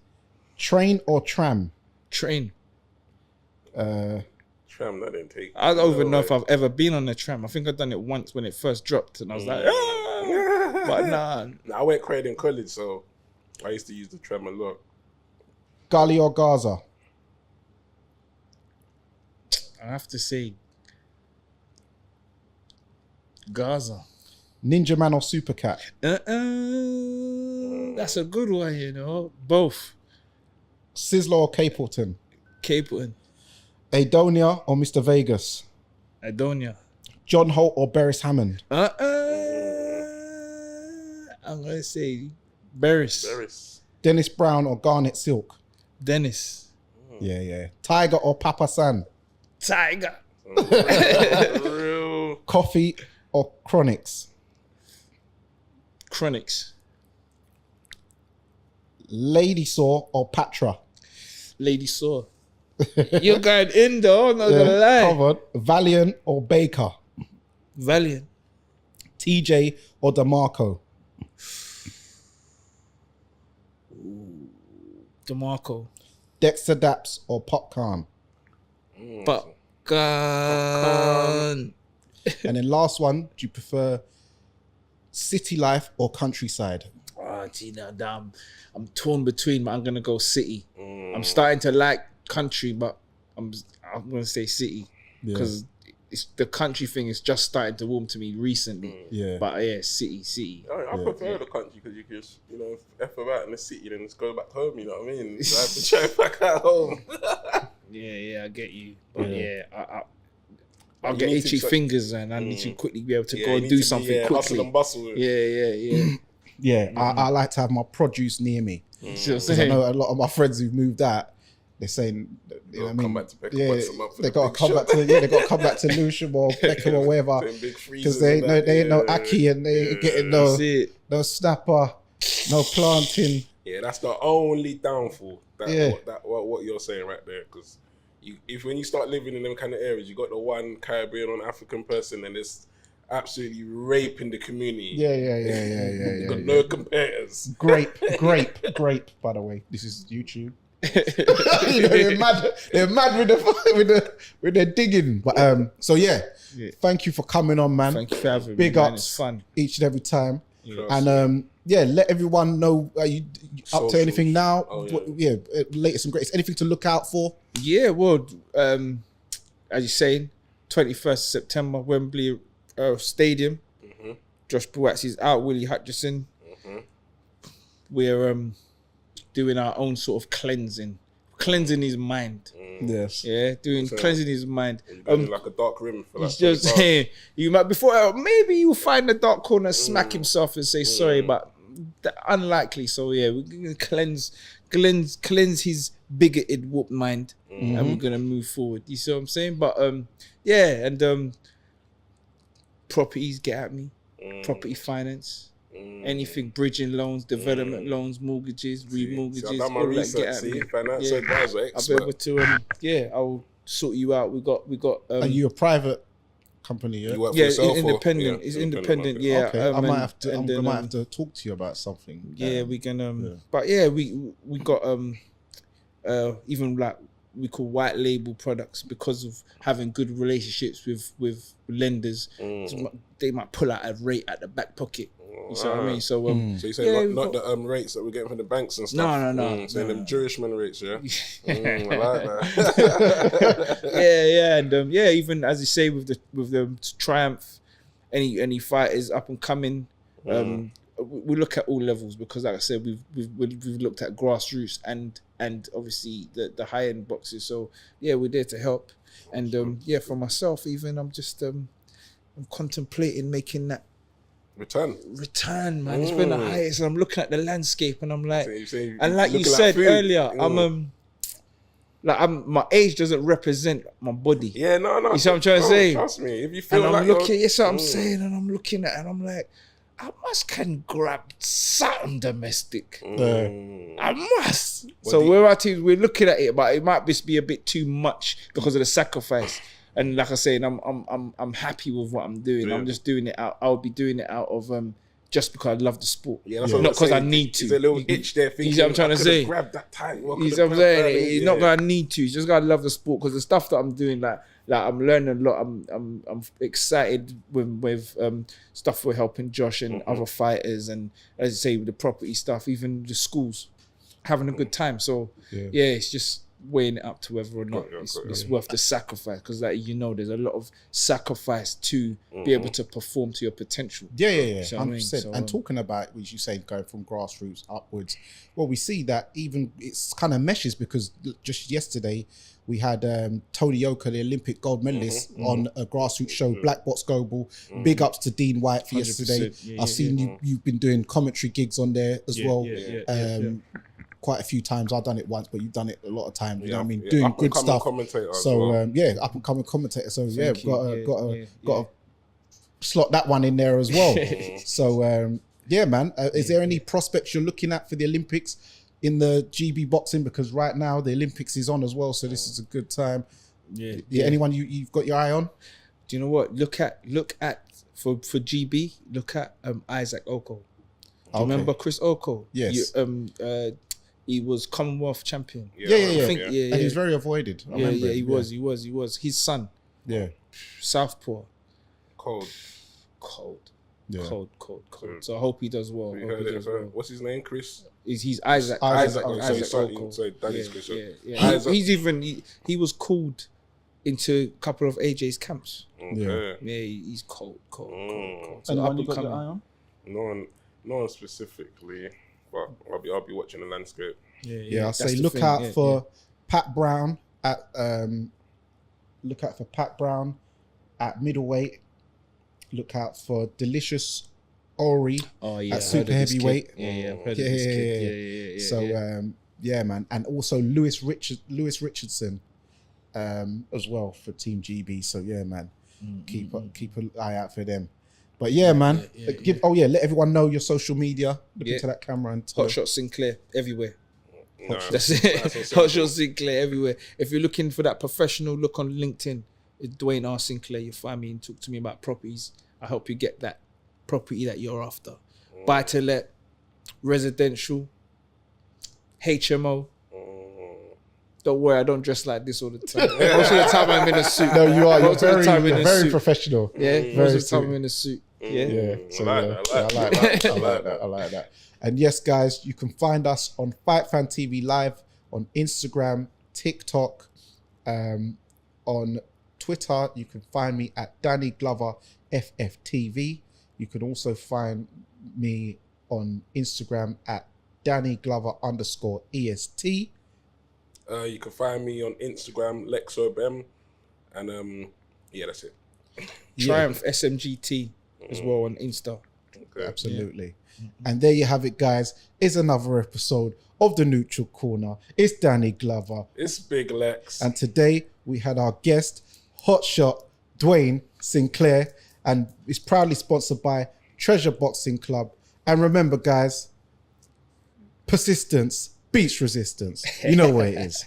Train or tram? Train. Tram, that didn't take. I don't even know if I've ever been on a tram. I think I've done it once when it first dropped, and I was like, ah! But nah. I went credit in college, so I used to use the tram a lot. Gully or Gaza? I have to say, Gaza. Ninja Man or Supercat? That's a good one, you know. Both. Sizzler or Capleton? Capleton. Adonia or Mr. Vegas? Adonia. John Holt or Beres Hammond? I'm gonna say Beres. Dennis Brown or Garnet Silk? Dennis. Yeah. Tiger or Papa San? Tiger. Real. Coffee or Chronics? Chronics. Lady Saw or Patra? Lady Saw. You're going in though, I'm not gonna lie. Come on. Valiant or Baker? Valiant. TJ or DeMarco? DeMarco. Dexter Daps or Popcorn? Popcorn. And then last one, do you prefer city life or countryside? Oh, Gina, damn. I'm torn between, but I'm gonna go city. I'm starting to like country, but I'm gonna say city because it's the country thing is just starting to warm to me recently. Yeah, but yeah, city. I prefer the country because you can just, F about in the city, then just go back home. You know what I mean? So I have to try back at home. yeah, I get you. But I'll get itchy fingers and I need to quickly be able to go and do something quickly. Hustle and bustle. Yeah, I like to have my produce near me. Because I know a lot of my friends who've moved out, they're saying, you know what I mean? They got to come back to they got to come back to Lewisham or Peckham or wherever because they ain't no Aki and they ain't getting no snapper, no planting. Yeah, that's the only downfall. What you're saying right there, because when you start living in them kind of areas, you got the one Caribbean or African person and it's absolutely raping the community. Yeah. You got no compares. Grape. By the way, this is YouTube. They're mad with the digging. But thank you for coming on, man. Thank you for having me. Big man. ups, it's fun each and every time. And let everyone know. Are you up to anything now? Latest and greatest. Anything to look out for? Yeah, well, as you're saying, 21st September, Wembley Stadium. Josh Buatsi's out. Willy Hutchinson. We're doing our own sort of cleansing his mind. Yes. Yeah, cleansing his mind. Like a dark room. For he's just saying you might maybe you'll find a dark corner, smack himself and say sorry, but unlikely. So yeah, we're gonna cleanse his bigoted whoop mind, and we're gonna move forward. You see what I'm saying? But properties, get at me. Property finance. Anything, bridging loans, development loans, mortgages, remortgages. I've done my research. Financial advisor, expert. I'll be able to, I'll sort you out. We got. Are you a private company? Yeah, you work for yourself independent. It's independent. Yeah, okay. I might have to talk to you about something. Yeah, we can. But we got even like we call white label products because of having good relationships with lenders. So they might pull out a rate at the back pocket. You see what I mean? So, so you say not the rates that we're getting from the banks and stuff? No. So them Jewishman rates, yeah? I like that. And even as you say with the Triumph, any fighters up and coming, we look at all levels because, like I said, we've looked at grassroots and obviously the high end boxes. So we're there to help. And for myself, even I'm just I'm contemplating making that return, man. It's been the highest, and I'm looking at the landscape, and I'm like, and like you said earlier, my age doesn't represent my body. Yeah, no. You see what I'm trying to say? Trust me, if you feel and like I'm looking, yes, what I'm saying, and I'm looking at, and I'm like, I can grab something domestic. I must. So we're looking at it, but it might just be a bit too much because of the sacrifice. And like I say, I'm happy with what I'm doing. I'm just doing it out. I'll be doing it out of just because I love the sport. Yeah, that's Not what I'm because I saying. need to. There's a little itch there thinking, You see what I'm trying to say? Grab that time. You see what I'm saying? It's not because I need to. It's just because I love the sport. Because the stuff that I'm doing, like I'm learning a lot. I'm excited with stuff we're helping Josh and other fighters, and as I say, with the property stuff, even the schools, having a good time. So yeah, it's just weighing it up to whether or not it's worth the sacrifice, because like there's a lot of sacrifice to be able to perform to your potential. Yeah, So, 100%. And talking about, which you say, going from grassroots upwards, well, we see that even it's kind of meshes, because just yesterday we had Tony Yoka, the Olympic gold medalist, on a grassroots show, Black Box Global. Big ups to Dean White for yesterday. I've seen you've been doing commentary gigs on there as well. Quite a few times. I've done it once, but you've done it a lot of times. You know what I mean? Doing good stuff. So up and coming commentator. So got to slot that one in there as well. So yeah, man. Is there any prospects you're looking at for the Olympics in the GB boxing? Because right now the Olympics is on as well, so this is a good time. Yeah. Anyone you've got your eye on? Do you know what? Look at for GB. Look at Isaac Oko. Remember Chris Oko? Yes. He was Commonwealth champion. I think, And he was very avoided. I remember he was. His son. Yeah. Southpaw. Cold. Yeah. Cold. So I hope he does well. What's his name, Chris? He's Isaac. Isaac Oko. Sorry, Danny's Chris. He was called into a couple of AJ's camps. Okay. Yeah, he's cold. So Anyone you got your eye on? No one specifically, but I'll be watching the landscape. Yeah, I'll say look out for Pat Brown at middleweight. Look out for Delicious Ori at super heavyweight. Yeah, I've heard of this kid. So man, and also Lewis Richardson as well for Team GB. So yeah, man, keep an eye out for them. But yeah, man, let everyone know your social media. Look into that camera and Hotshot Sinclair everywhere. That's it. Hotshot Sinclair everywhere. If you're looking for that professional look on LinkedIn, it's Duane R. Sinclair. You find me and talk to me about properties. I help you get that property that you're after. Buy to let, residential, HMO. Don't worry, I don't dress like this all the time. Most of the time I'm in a suit. No, you are. You're very professional. Yeah, most of the time I'm in a suit. Yeah. So, I like that. And yes, guys, you can find us on Fight Fan TV Live on Instagram, TikTok, on Twitter. You can find me at Danny Glover FFTV. You can also find me on Instagram at Danny Glover _EST. You can find me on Instagram, LexoBem, and that's it. Triumph SMGT as well on Insta. Okay. Absolutely. And there you have it, guys. It's another episode of The Neutral Corner. It's Danny Glover. It's Big Lex. And today we had our guest, Hotshot Duane Sinclair, and it's proudly sponsored by Treasure Boxing Club. And remember, guys, persistence beats resistance. You know what it is.